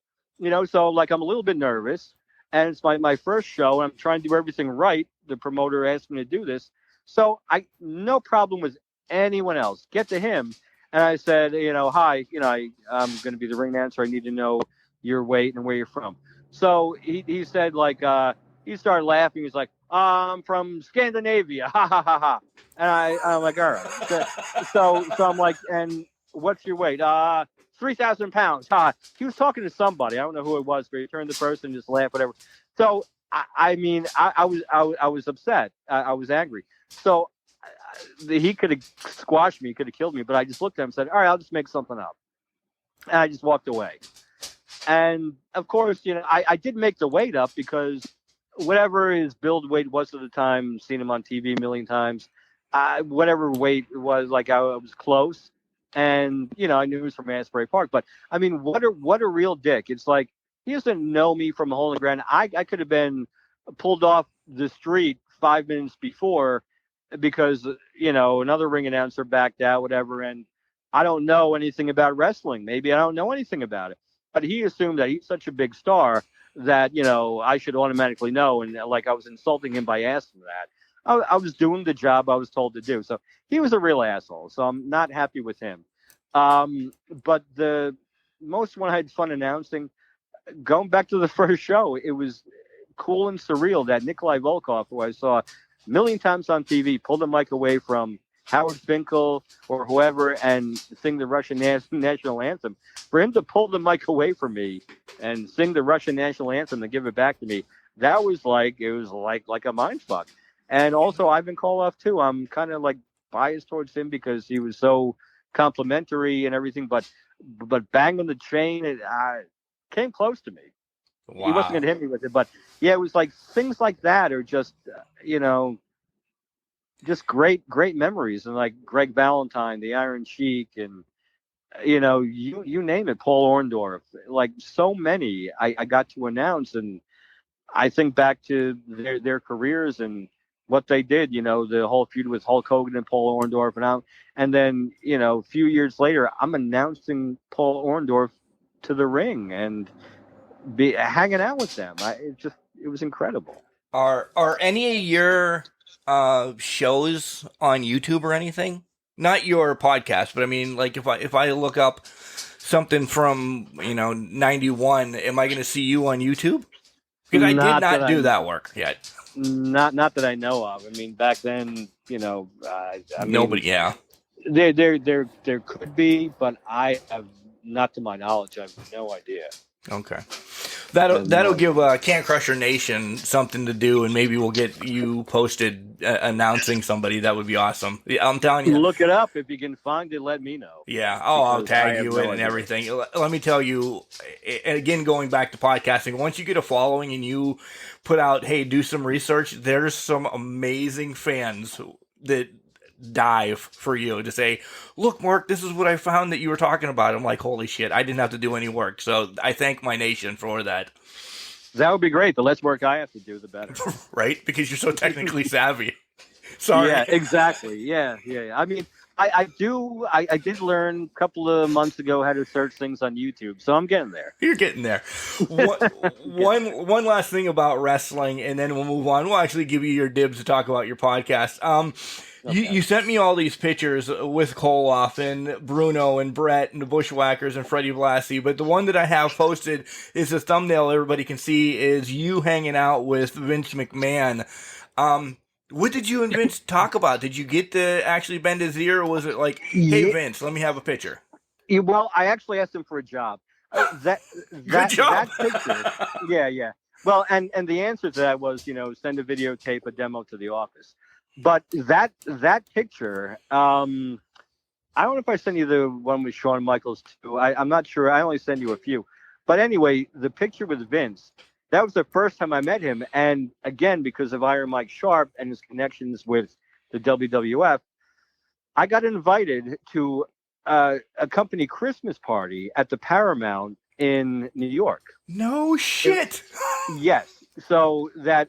So like I'm a little bit nervous, and it's my first show, and I'm trying to do everything right. The promoter asked me to do this, so I no problem with anyone else. Get to him. And I said, hi, I'm going to be the ring announcer. I need to know your weight and where you're from. So he said, like, he started laughing. He's like, I'm from Scandinavia. Ha, ha, ha, ha. And I'm like, all right. So I'm like, and what's your weight? 3,000 pounds. Ha. He was talking to somebody. I don't know who it was, but he turned to the person and just laughed, whatever. So, I mean, I was upset. I was angry. So he could have squashed me, could have killed me, but I just looked at him and said, all right, I'll just make something up. And I just walked away. And of course, I did make the weight up because whatever his build weight was at the time, seen him on TV a million times, whatever weight it was, like I was close. And, I knew he was from Asbury Park. But I mean, what a real dick. It's like, he doesn't know me from a hole in the ground. I could have been pulled off the street 5 minutes before because another ring announcer backed out, whatever, and I don't know anything about wrestling. Maybe I don't know anything about it, but he assumed that he's such a big star that I should automatically know, and like I was insulting him by asking that. I was doing the job I was told to do, so he was a real asshole. So I'm not happy with him. But the most one I had fun announcing, going back to the first show, it was cool and surreal that Nikolai Volkov, who I saw a million times on TV, pulled the mic away from Howard Finkel or whoever and sing the Russian national anthem. For him to pull the mic away from me and sing the Russian national anthem and give it back to me, that was like a mind fuck. And also Ivan Koloff too. I'm kind of like biased towards him because he was so complimentary and everything, but Bang on the Chain, it came close to me. wow. He wasn't going to hit me with it, but yeah, it was like things like that are just, just great memories. And like Greg Valentine, the Iron Sheik, and, you name it, Paul Orndorff, like so many I got to announce. And I think back to their careers and what they did, the whole feud with Hulk Hogan and Paul Orndorff. And then, a few years later, I'm announcing Paul Orndorff to the ring and be hanging out with them. It was incredible. Are any of your shows on YouTube or anything? Not your podcast, but I mean, like if I look up something from 91, am I going to see you on YouTube? Because I did not do that work yet. Not that I know of. I mean, back then, I mean, nobody. Yeah, there could be, but I have not, to my knowledge. I have no idea. Okay. That'll give Can Crusher Nation something to do, and maybe we'll get you posted announcing somebody. That would be awesome. I'm telling you. Look it up. If you can find it, let me know. Yeah. Oh, I'll Because I tag have you no in and idea. everything. Let me tell you, and again, going back to podcasting, once you get a following and you put out, hey, do some research, there's some amazing fans that dive for you to say, look, Mark, this is what I found that you were talking about. I'm like, holy shit, I didn't have to do any work. So I thank my nation for that. That would be great. The less work I have to do, the better. Right? Because you're so technically savvy. Sorry. Yeah, exactly. Yeah. I mean, I did learn a couple of months ago how to search things on YouTube, so I'm getting there. You're getting there. One last thing about wrestling, and then we'll move on. We'll actually give you your dibs to talk about your podcast. Okay. You sent me all these pictures with Koloff and Bruno and Brett and the Bushwhackers and Freddie Blassie, but the one that I have posted is a thumbnail everybody can see is you hanging out with Vince McMahon. What did you and Vince talk about? Did you get to actually bend his ear, or was it like, hey, Vince, let me have a picture? Well, I actually asked him for a job. That job. That picture. Yeah. Well, and the answer to that was, send a videotape, a demo to the office. But that picture, I don't know if I sent you the one with Shawn Michaels too. I'm not sure. I only sent you a few. But anyway, the picture with Vince, that was the first time I met him. And again, because of Iron Mike Sharp and his connections with the WWF, I got invited to a company Christmas party at the Paramount in New York. No shit. Yes. So the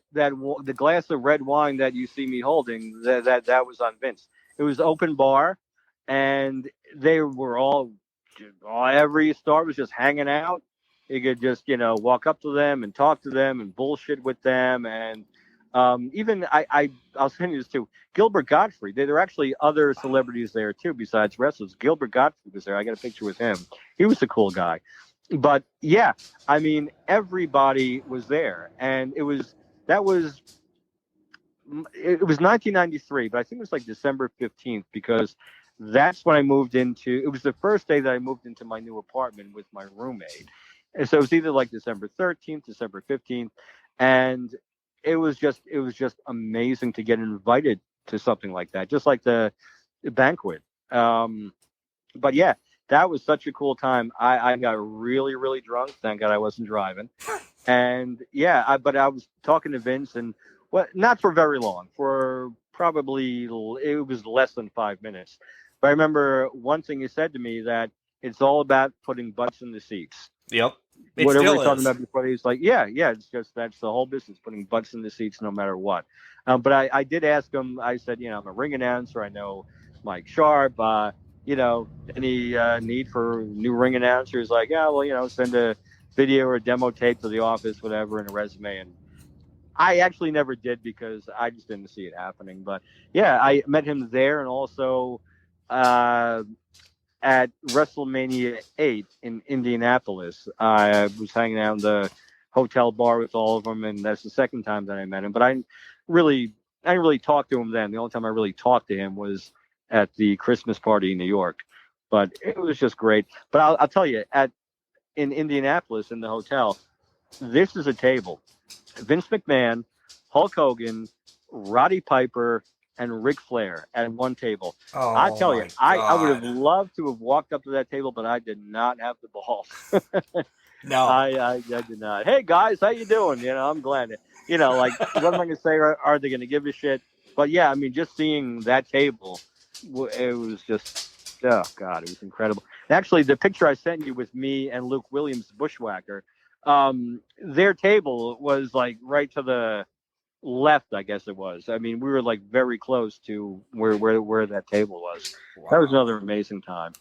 glass of red wine that you see me holding, that was on Vince. It was open bar, and they were every star was just hanging out. You could just walk up to them and talk to them and bullshit with them, and even I'll send you this too. Gilbert Gottfried. There were actually other celebrities there too besides wrestlers. Gilbert Gottfried was there. I got a picture with him. He was a cool guy. But yeah, I mean, everybody was there, and it was 1993, but I think it was like December 15th, because that's when I moved into. It was the first day that I moved into my new apartment with my roommate, and so it was either like December 13th, December 15th, and it was just amazing to get invited to something like that, just like the banquet. But yeah. That was such a cool time. I got really, really drunk. Thank God I wasn't driving. And yeah, but I was talking to Vince, and not for very long, for probably, it was less than 5 minutes. But I remember one thing he said to me, that it's all about putting butts in the seats. Yep. Whatever we were talking about before, he's like, yeah, it's just, that's the whole business, putting butts in the seats no matter what. But I did ask him, I said, I'm a ring announcer. I know Mike Sharp. Any need for new ring announcers? Like, yeah, well, send a video or a demo tape to the office, whatever, and a resume. And I actually never did, because I just didn't see it happening. But yeah, I met him there, and also at WrestleMania 8 in Indianapolis. I was hanging out in the hotel bar with all of them, and that's the second time that I met him. But I didn't really talk to him then. The only time I really talked to him was at the Christmas party in New York. But it was just great. But I'll tell you, in Indianapolis, in the hotel, this is a table. Vince McMahon, Hulk Hogan, Roddy Piper, and Ric Flair at one table. Oh, I tell you, I would have God. loved to have walked up to that table, but I did not have the balls. No. I did not. Hey guys, how you doing? I'm glad. Like, what am I gonna say? Are they gonna give a shit? But yeah, I mean, just seeing that table, it was just, oh God, it was incredible. Actually, the picture I sent you with me and Luke Williams, the Bushwhacker, their table was like right to the left, I guess it was. I mean, we were like very close to where that table was. Wow. That was another amazing time.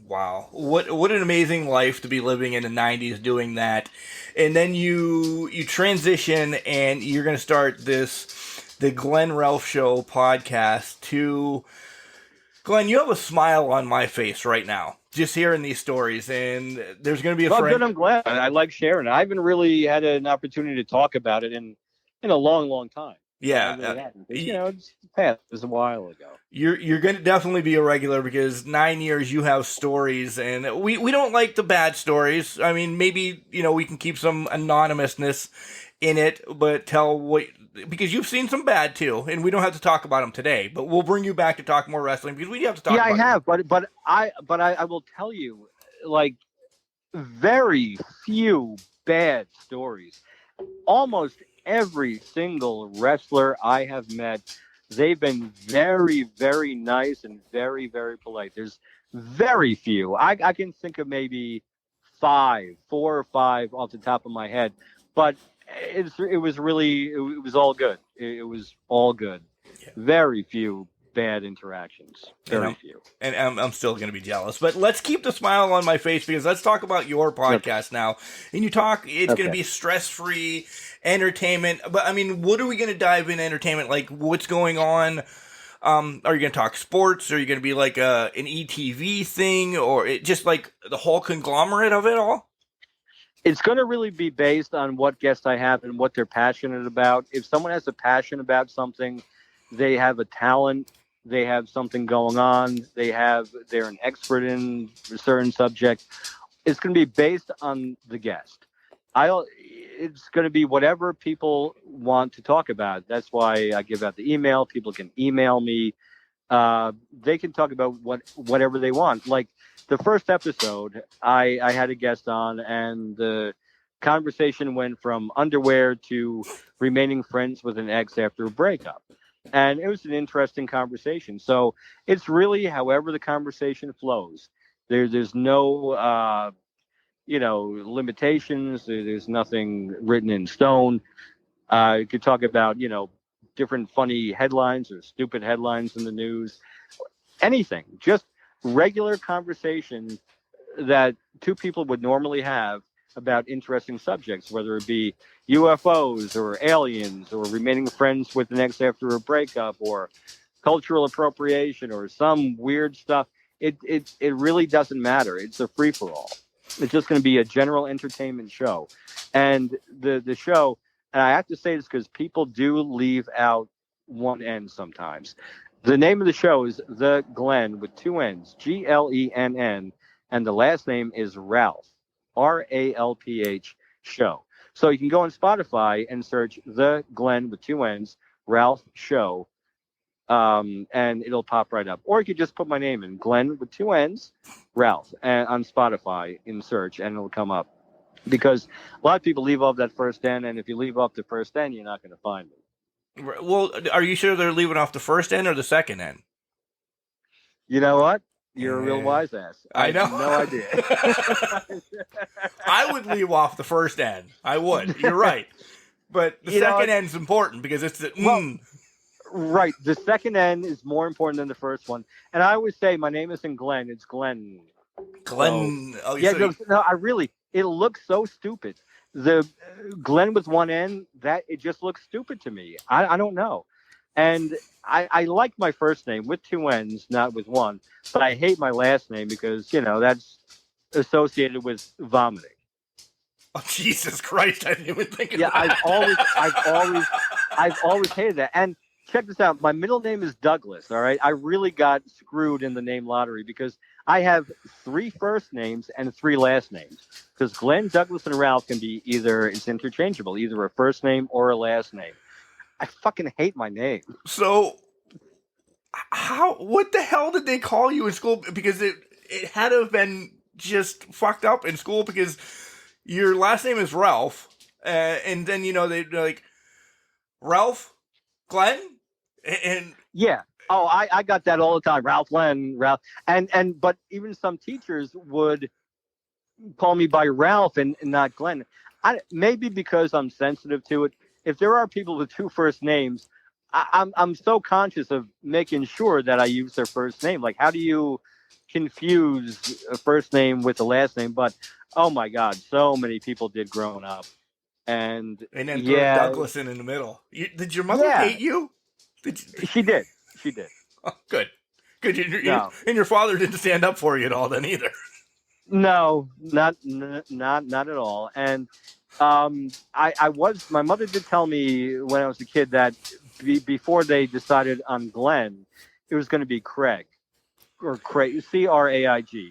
Wow. What an amazing life to be living in the 90s doing that. And then you transition, and you're going to start the Glenn Ralph Show podcast to... Glenn, you have a smile on my face right now, just hearing these stories, and there's going to be a friend. Good, I'm glad. I like sharing it. I haven't really had an opportunity to talk about it in a long, long time. Yeah, I really haven't. It's past. It was a while ago. you're going to definitely be a regular because 9 years you have stories, and we don't like the bad stories. I mean, maybe we can keep some anonymousness in it, but tell what, because you've seen some bad too, and we don't have to talk about them today. But we'll bring you back to talk more wrestling because we have to talk. Yeah, about I have, but I will tell you, like, very few bad stories. Almost every single wrestler I have met, they've been very, very nice and very, very polite. There's very few. I can think of maybe 4 or 5 off the top of my head, but it was all good. It was all good. Yeah. Very few bad interactions. Very few. And I'm still going to be jealous. But let's keep the smile on my face because let's talk about your podcast now. And it's going to be stress-free entertainment. But, I mean, what are we going to dive into entertainment? Like, what's going on? Are you going to talk sports? Are you going to be like an ETV thing? Or just like the whole conglomerate of it all? It's going to really be based on what guests I have and what they're passionate about. If someone has a passion about something, they have a talent, they have something going on, they're an expert in a certain subject, it's going to be based on the guest. It's going to be whatever people want to talk about. That's why I give out the email. People can email me. They can talk about whatever they want. Like the first episode, I had a guest on, and the conversation went from underwear to remaining friends with an ex after a breakup. And it was an interesting conversation. So it's really however the conversation flows. There's no, limitations. There's nothing written in stone. You could talk about, different funny headlines or stupid headlines in the news. Anything. Just regular conversation that two people would normally have about interesting subjects, whether it be UFOs or aliens or remaining friends with an ex after a breakup or cultural appropriation or some weird stuff. It really doesn't matter. It's a free-for-all. It's just going to be a general entertainment show. And the show, and I have to say this because people do leave out one N sometimes. The name of the show is The Glenn with 2 N's, Glenn, and the last name is Ralph. Ralph show. So you can go on Spotify and search The Glenn with 2 N's, Ralph show, and it'll pop right up. Or you could just put my name in, Glenn with 2 N's, Ralph, and on Spotify in search, and it'll come up. Because a lot of people leave off that first N, and if you leave off the first N, you're not going to find me. Well, are you sure they're leaving off the first N or the second N? You know what? You're a real wise ass. I know. Have no idea. I would leave off the first N. I would. You're right. But the second N is important because it's the Right. The second N is more important than the first one. And I always say my name isn't Glenn. It's Glenn. Glenn. So, it looks so stupid. The Glenn with 1 N, that it just looks stupid to me. I don't know. And I like my first name with 2 N's, not with 1. But I hate my last name because, that's associated with vomiting. Oh, Jesus Christ. I didn't even think of that. I've always hated that. And check this out. My middle name is Douglas, all right? I really got screwed in the name lottery because I have 3 first names and 3 last names. Because Glenn, Douglas, and Ralph can be it's interchangeable, either a first name or a last name. I fucking hate my name. So, what the hell did they call you in school? Because it had to have been just fucked up in school because your last name is Ralph. And then, they're like, Ralph? Glenn? And yeah. Oh, I got that all the time. Ralph, Glenn, Ralph. But even some teachers would call me by Ralph and not Glenn. Maybe because I'm sensitive to it. If there are people with 2 first names, I'm so conscious of making sure that I use their first name. Like, how do you confuse a first name with a last name? But, oh, my God, so many people did growing up. And then throw Douglas in the middle. Did your mother hate you? She did. Oh, good. And your father didn't stand up for you at all then either. No, not at all. And my mother did tell me when I was a kid that before they decided on Glenn, it was going to be Craig or Craig,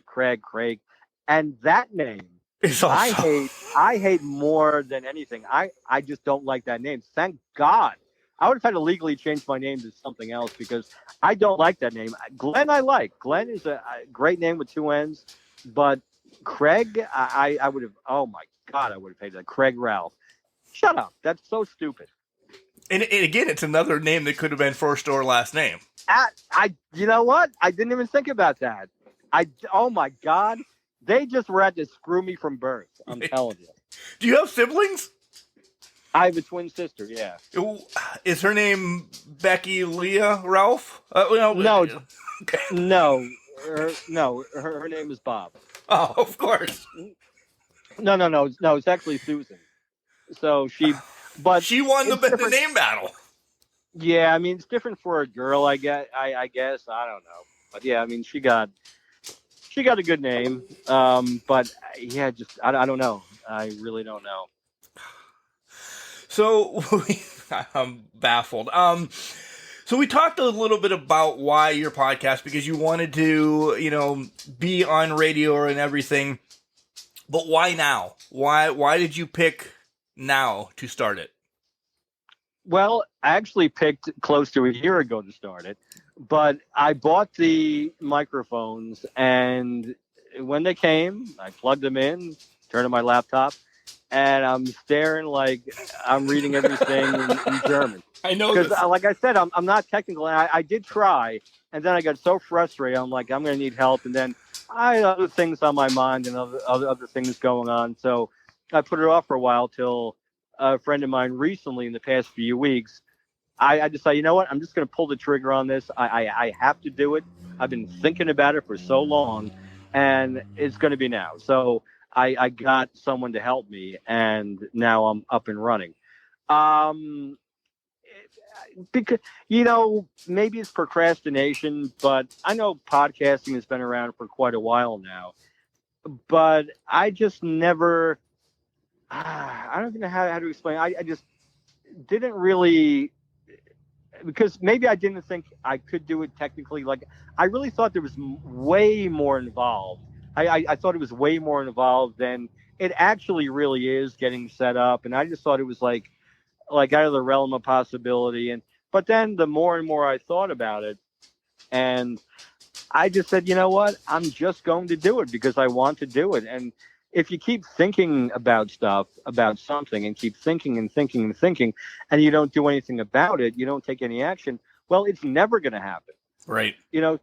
Craig, Craig, and that name It's also... I hate more than anything. I just don't like that name. Thank God. I would have had to legally change my name to something else because I don't like that name. Glenn, I like. Glenn is a great name with two N's, but Craig, I would have. Oh my God, I would have hated that. Craig Ralph. Shut up. That's so stupid. And again, it's another name that could have been first or last name. You know what? I didn't even think about that. Oh my God, they just were at to screw me from birth. I'm telling you. Do you have siblings? I have a twin sister. Yeah. Is her name Becky Leah Ralph? No, Okay. no, her name is Bob. Oh, of course. No. It's actually Susan. So she won the name battle. Yeah, I mean it's different for a girl. I guess. I don't know, but yeah, I mean she got a good name. But yeah, just I don't know. I really don't know. So I'm baffled. So we talked a little bit about why your podcast, because you wanted to, be on radio and everything. But why now? Why did you pick now to start it? Well, I actually picked close to a year ago to start it, but I bought the microphones, and when they came, I plugged them in, turned on my laptop, and I'm staring like I'm reading everything in German. I know because, like I said, I'm not technical. And I did try, and then I got so frustrated. I'm like, I'm going to need help, and then I had other things on my mind and other things going on. So I put it off for a while till a friend of mine recently, in the past few weeks, I decided, you know what? I'm just going to pull the trigger on this. I have to do it. I've been thinking about it for so long, and it's going to be now. So I got someone to help me, and now I'm up and running. Because, maybe it's procrastination, but I know podcasting has been around for quite a while now. But I just never, I don't know how to explain. I just didn't really, because maybe I didn't think I could do it technically. Like, I really thought there was way more involved. I thought it was way more involved than it actually really is getting set up. And I just thought it was like out of the realm of possibility. But then the more and more I thought about it, and I just said, you know what, I'm just going to do it because I want to do it. And if you keep thinking about something, and keep thinking and thinking and thinking, and you don't do anything about it, you don't take any action, well, it's never going to happen. Right.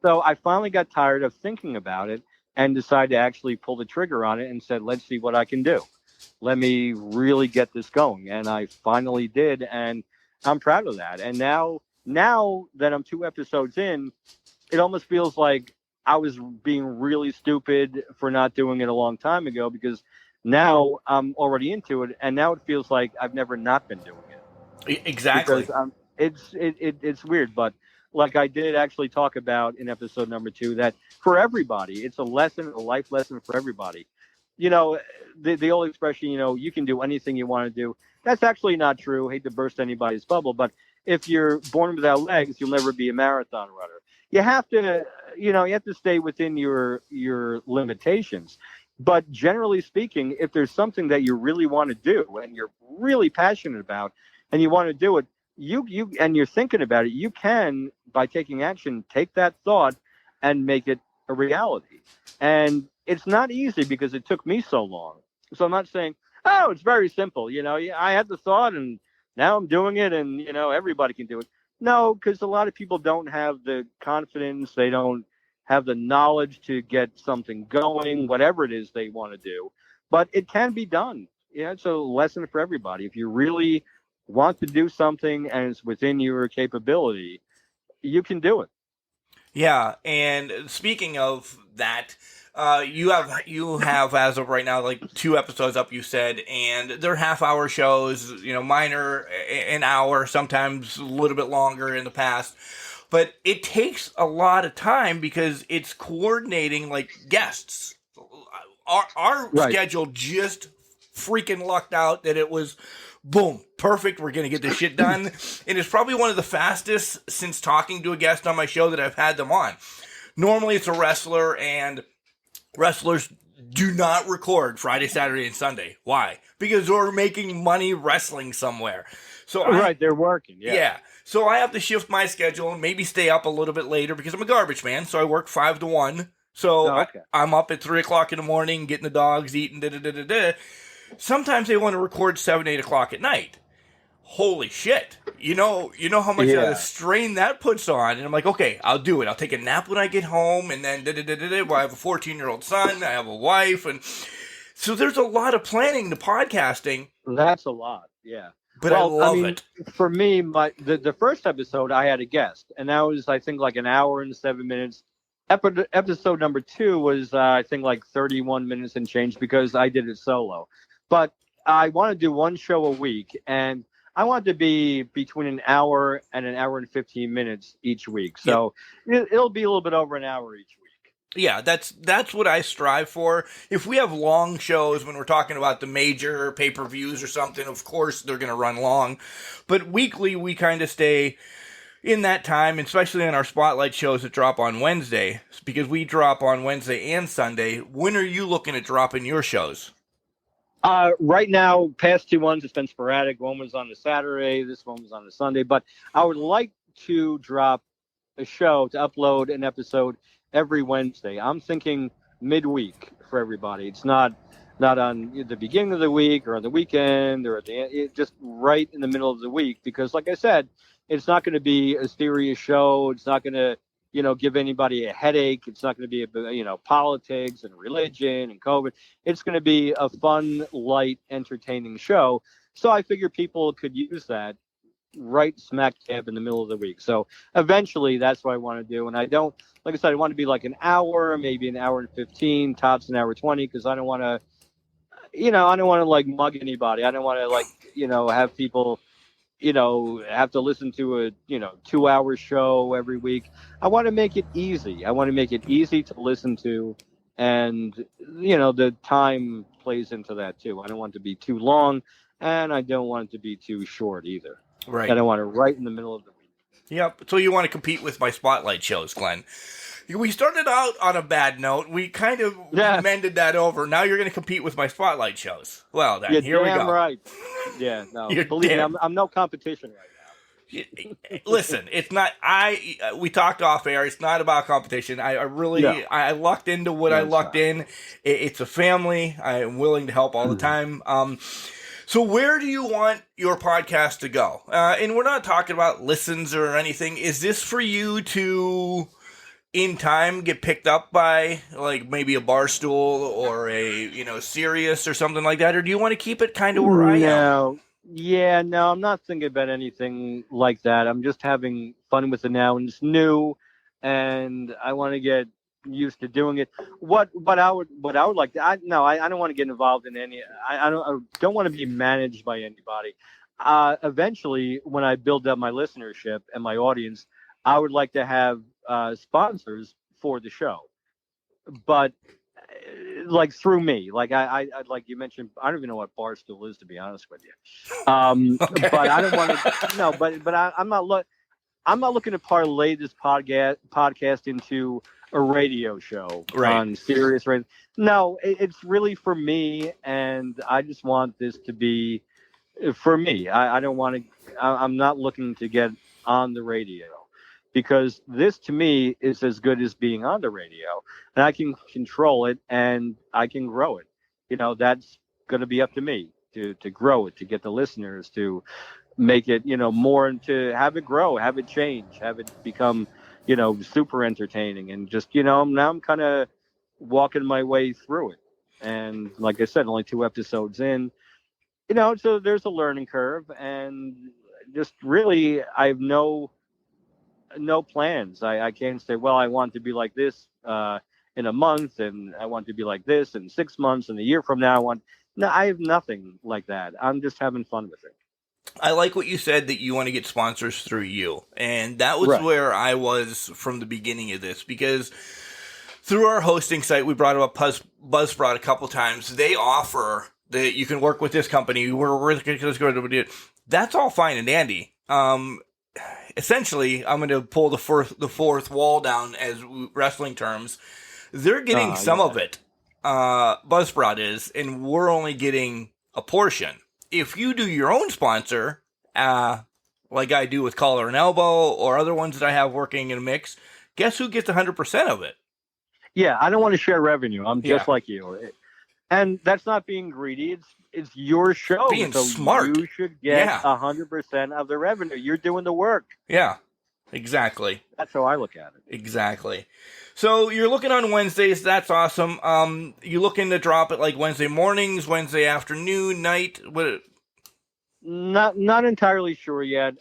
So I finally got tired of thinking about it and decided to actually pull the trigger on it and said, let's see what I can do. Let me really get this going. And I finally did. And I'm proud of that. And now that I'm 2 episodes in, it almost feels like I was being really stupid for not doing it a long time ago, because now I'm already into it. And now it feels like I've never not been doing it. Exactly. Because it's weird. But like I did actually talk about in episode number 2, that for everybody, it's a life lesson for everybody. The old expression, you can do anything you want to do. That's actually not true. Hate to burst anybody's bubble, but if you're born without legs, you'll never be a marathon runner. You have to stay within your limitations. But generally speaking, if there's something that you really want to do and you're really passionate about and you want to do it, and you're thinking about it, you can, by taking action, take that thought and make it a reality. And it's not easy because it took me so long. So I'm not saying, oh, it's very simple. I had the thought and now I'm doing it, and, everybody can do it. No, because a lot of people don't have the confidence. They don't have the knowledge to get something going, whatever it is they want to do. But it can be done. It's a lesson for everybody. If you really want to do something and it's within your capability, you can do it. Yeah, and speaking of that, you have as of right now like 2 episodes up, you said, and they're half-hour shows. Mine are an hour, sometimes a little bit longer in the past. But it takes a lot of time because it's coordinating like guests. Our Right. schedule just freaking lucked out that it was boom, perfect. We're going to get this shit done. And it's probably one of the fastest since talking to a guest on my show that I've had them on. Normally it's a wrestler, and wrestlers do not record Friday, Saturday, and Sunday. Why? Because we're making money wrestling somewhere. So they're working. Yeah. So I have to shift my schedule and maybe stay up a little bit later because I'm a garbage man. So I work 5 to 1. So I'm up at 3 o'clock in the morning, getting the dogs eating. Sometimes they want to record 7, 8 o'clock at night. Holy shit. You know how much strain that puts on. And I'm like, okay, I'll do it. I'll take a nap when I get home. And then, well, I have a 14-year-old son. I have a wife. And so there's a lot of planning to podcasting. That's a lot. Yeah. But I love it. For me, the first episode, I had a guest. And that was, I think, like an hour and 7 minutes. Episode number 2 was, I think, like 31 minutes and change because I did it solo. But I want to do one show a week. And I want it to be between an hour and an hour and 15 minutes each week. So it'll be a little bit over an hour each week. Yeah, that's what I strive for. If we have long shows when we're talking about the major pay-per-views or something, of course they're going to run long. But weekly, we kind of stay in that time, especially on our spotlight shows that drop on Wednesday, because we drop on Wednesday and Sunday. When are you looking at dropping your shows? Right now, past 2 ones, it's been sporadic. One was on the Saturday, this one was on the Sunday. But I would like to drop a show, to upload an episode every Wednesday. I'm thinking midweek for everybody. It's not on the beginning of the week or on the weekend or at the end. Just right in the middle of the week, because like I said, it's not going to be a serious show. It's not going to, give anybody a headache. It's not going to be, politics and religion and COVID. It's going to be a fun, light, entertaining show. So I figure people could use that right smack dab in the middle of the week. So eventually that's what I want to do. And I don't, like I said, I want to be like an hour, maybe an hour and 15, tops an hour 20, because I don't want to, I don't want to like mug anybody. I don't want to have people, have to listen to a, 2-hour show every week. I want to make it easy. I want to make it easy to listen to. And, the time plays into that too. I don't want it to be too long, and I don't want it to be too short either. Right. I don't want it right in the middle of the week. Yep. So you want to compete with my spotlight shows, Glenn. We started out on a bad note. We kind of mended that over. Now you're going to compete with my spotlight shows. Well, then, here we go. Right. Yeah, no. Believe me, I'm no competition right now. Listen, it's not. We talked off air. It's not about competition. I lucked into what I lucked in. It's a family. I am willing to help all the time. So where do you want your podcast to go? And we're not talking about listens or anything. Is this for you to, in time, get picked up by like maybe a Barstool or a Sirius or something like that, or do you want to keep it kind of where I am? Yeah, no, I'm not thinking about anything like that. I'm just having fun with it now, and it's new, and I want to get used to doing it. What I would like to, I don't want to get involved in any. I don't want to be managed by anybody. Eventually, when I build up my listenership and my audience, I would like to have sponsors for the show, but like through me, like I like you mentioned, I don't even know what Barstool is, to be honest with you. Okay. But I don't want to. No, but I'm not looking to parlay this podcast into a radio show on Sirius Radio. No, it's really for me, and I just want this to be for me. I don't want to. I'm not looking to get on the radio, because this to me is as good as being on the radio, and I can control it and I can grow it. That's going to be up to me to grow it, to get the listeners, to make it, more, and to have it grow, have it change, have it become, super entertaining. And just, now I'm kind of walking my way through it. And like I said, only 2 episodes in, so there's a learning curve, and just really, I have no plans. I can't say, well, I want to be like this in a month, and I want to be like this in 6 months, and a year from now I have nothing like that. I'm just having fun with it. I like what you said, that you want to get sponsors through you. And that was where I was from the beginning of this, because through our hosting site, we brought up Buzzsprout a couple times. They offer that you can work with this company. We're going to go to it. That's all fine and dandy. Essentially, I'm going to pull the fourth wall down as wrestling terms. They're getting some of it. Buzzsprout is, and we're only getting a portion. If you do your own sponsor, like I do with Collar and Elbow or other ones that I have working in a mix, guess who gets 100% of it? Yeah, I don't want to share revenue. I'm just like you. And that's not being greedy. It's your show. Being smart. You should get 100% of the revenue. You're doing the work. Yeah, exactly. That's how I look at it. Exactly. So you're looking on Wednesdays. That's awesome. You looking to drop it like Wednesday mornings, Wednesday afternoon, night? What? Not entirely sure yet.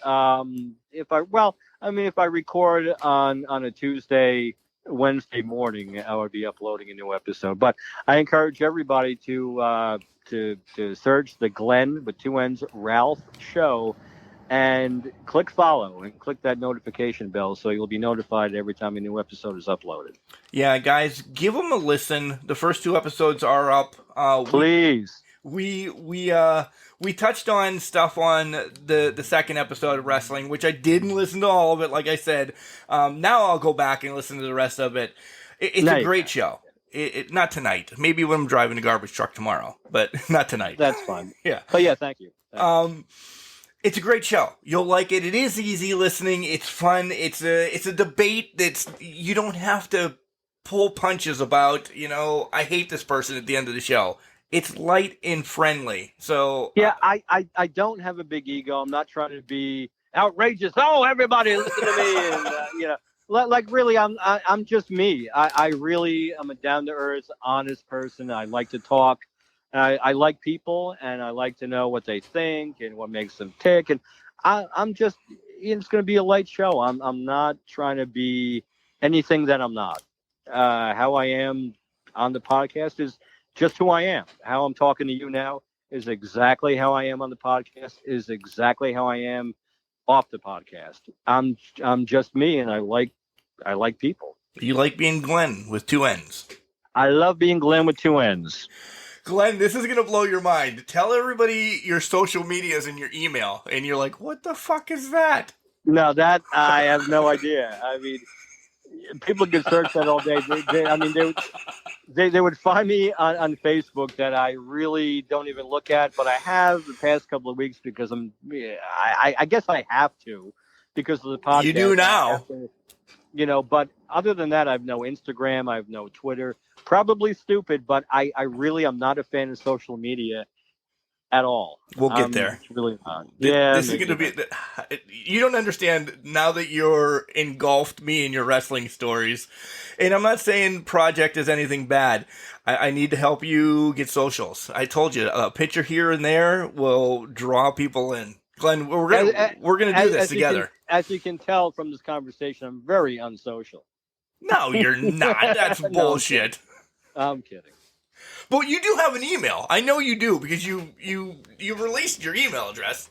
If I record on a Tuesday, Wednesday morning, I would be uploading a new episode. But I encourage everybody to search the Glenn with 2 N's Ralph show and click follow and click that notification bell so you'll be notified every time a new episode is uploaded. Yeah, guys, give them a listen. The first 2 episodes are up. Please. We touched on stuff on the second episode of wrestling, which I didn't listen to all of it, like I said. Now I'll go back and listen to the rest of it. It's a great show. Not tonight. Maybe when I'm driving a garbage truck tomorrow, but not tonight. That's fine. Yeah. But yeah, thank you. It's a great show. You'll like it. It is easy listening. It's fun. It's a debate that's, you don't have to pull punches about, I hate this person at the end of the show. It's light and friendly. So yeah, I don't have a big ego. I'm not trying to be outrageous. Oh, everybody listen to me, and like really, I'm just me. I really am a down to earth, honest person. I like to talk. I like people, and I like to know what they think and what makes them tick. And I'm just, it's going to be a light show. I'm not trying to be anything that I'm not. How I am on the podcast is just who I am. How I'm talking to you now is exactly how I am on the podcast, is exactly how I am off the podcast. I'm just me, and I like people. You like being Glenn with 2 N's. I love being Glenn with 2 N's. Glenn, this is going to blow your mind. Tell everybody your social medias and your email, and you're like, what the fuck is that? No, that I have no idea. I mean, people can search that all day. They would find me on Facebook that I really don't even look at, but I have the past couple of weeks because I guess I have to because of the podcast. You do now. But other than that, I have no Instagram. I have no Twitter. Probably stupid, but I really am not a fan of social media at all. We'll get there. It's really not. This is going to be... You don't understand now that you're engulfed me in your wrestling stories. And I'm not saying Project is anything bad. I need to help you get socials. I told you, a picture here and there will draw people in. Glenn, we're gonna do this together. As you can tell from this conversation, I'm very unsocial. No, you're not. That's bullshit. I'm kidding. But you do have an email. I know you do because you released your email address.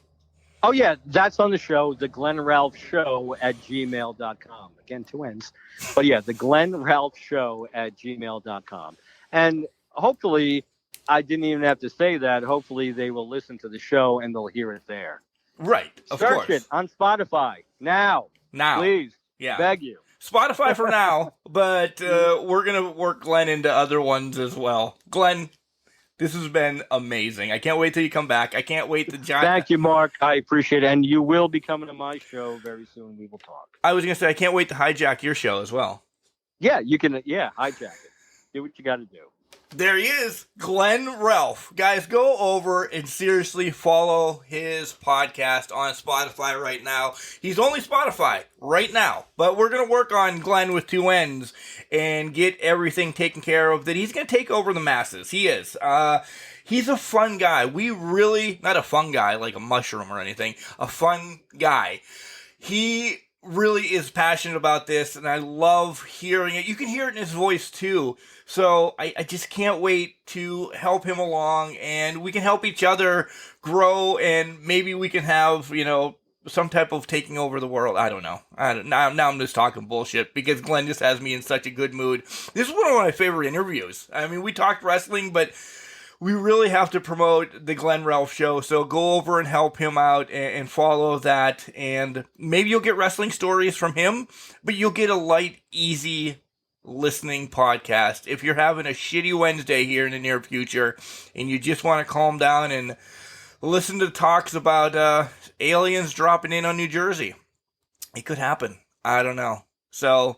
Oh, yeah. That's on the show, the Glenn Ralph Show at gmail.com. Again, 2 N's. But yeah, the Glenn Ralph Show at gmail.com. And hopefully, I didn't even have to say that. Hopefully, they will listen to the show and they'll hear it there. Right. Of course. Search it on Spotify now. Please. Yeah. Beg you. Spotify for now, but we're going to work Glenn into other ones as well. Glenn, this has been amazing. I can't wait till you come back. I can't wait to join. Thank you, Mark. I appreciate it. And you will be coming to my show very soon. We will talk. I was going to say, I can't wait to hijack your show as well. Yeah, you can. Yeah, hijack it. Do what you got to do. There he is, Glenn Ralph. Guys, go over and seriously follow his podcast on Spotify right now. He's only Spotify right now, but we're going to work on Glenn with 2 N's and get everything taken care of that he's going to take over the masses. He is. He's a fun guy. Not a fun guy like a mushroom or anything, a fun guy. He really is passionate about this, and I love hearing it. You can hear it in his voice, too. So I just can't wait to help him along, and we can help each other grow, and maybe we can have, some type of taking over the world. I don't know. Now I'm just talking bullshit because Glenn just has me in such a good mood. This is one of my favorite interviews. I mean, we talked wrestling, but we really have to promote the Glenn Ralph show. So go over and help him out and follow that. And maybe you'll get wrestling stories from him, but you'll get a light, easy listening podcast. If you're having a shitty Wednesday here in the near future and you just want to calm down and listen to talks about aliens dropping in on New Jersey, it could happen. I don't know. So,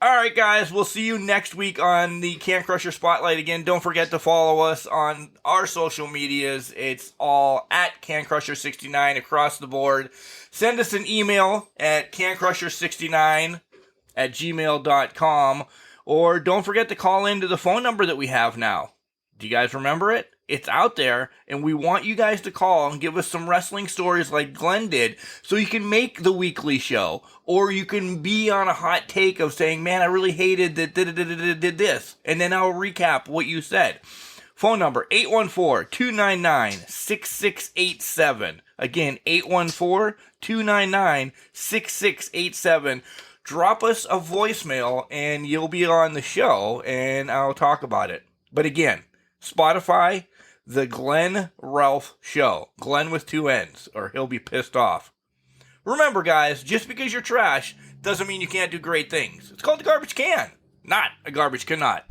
all right, guys, we'll see you next week on the Can Crusher Spotlight again. Don't forget to follow us on our social medias. It's all at Can Crusher 69 across the board. Send us an email at cancrusher69@gmail.com, or don't forget to call into the phone number that we have now. Do you guys remember it? It's out there, and we want you guys to call and give us some wrestling stories like Glenn did, so you can make the weekly show, or you can be on a hot take of saying, man, I really hated that did this, and then I'll recap what you said. Phone number, 814-299-6687. Again, 814-299-6687. Drop us a voicemail, and you'll be on the show, and I'll talk about it. But again, Spotify, The Glenn Ralph Show. Glenn with 2 N's, or he'll be pissed off. Remember, guys, just because you're trash doesn't mean you can't do great things. It's called the garbage can, not a garbage cannot.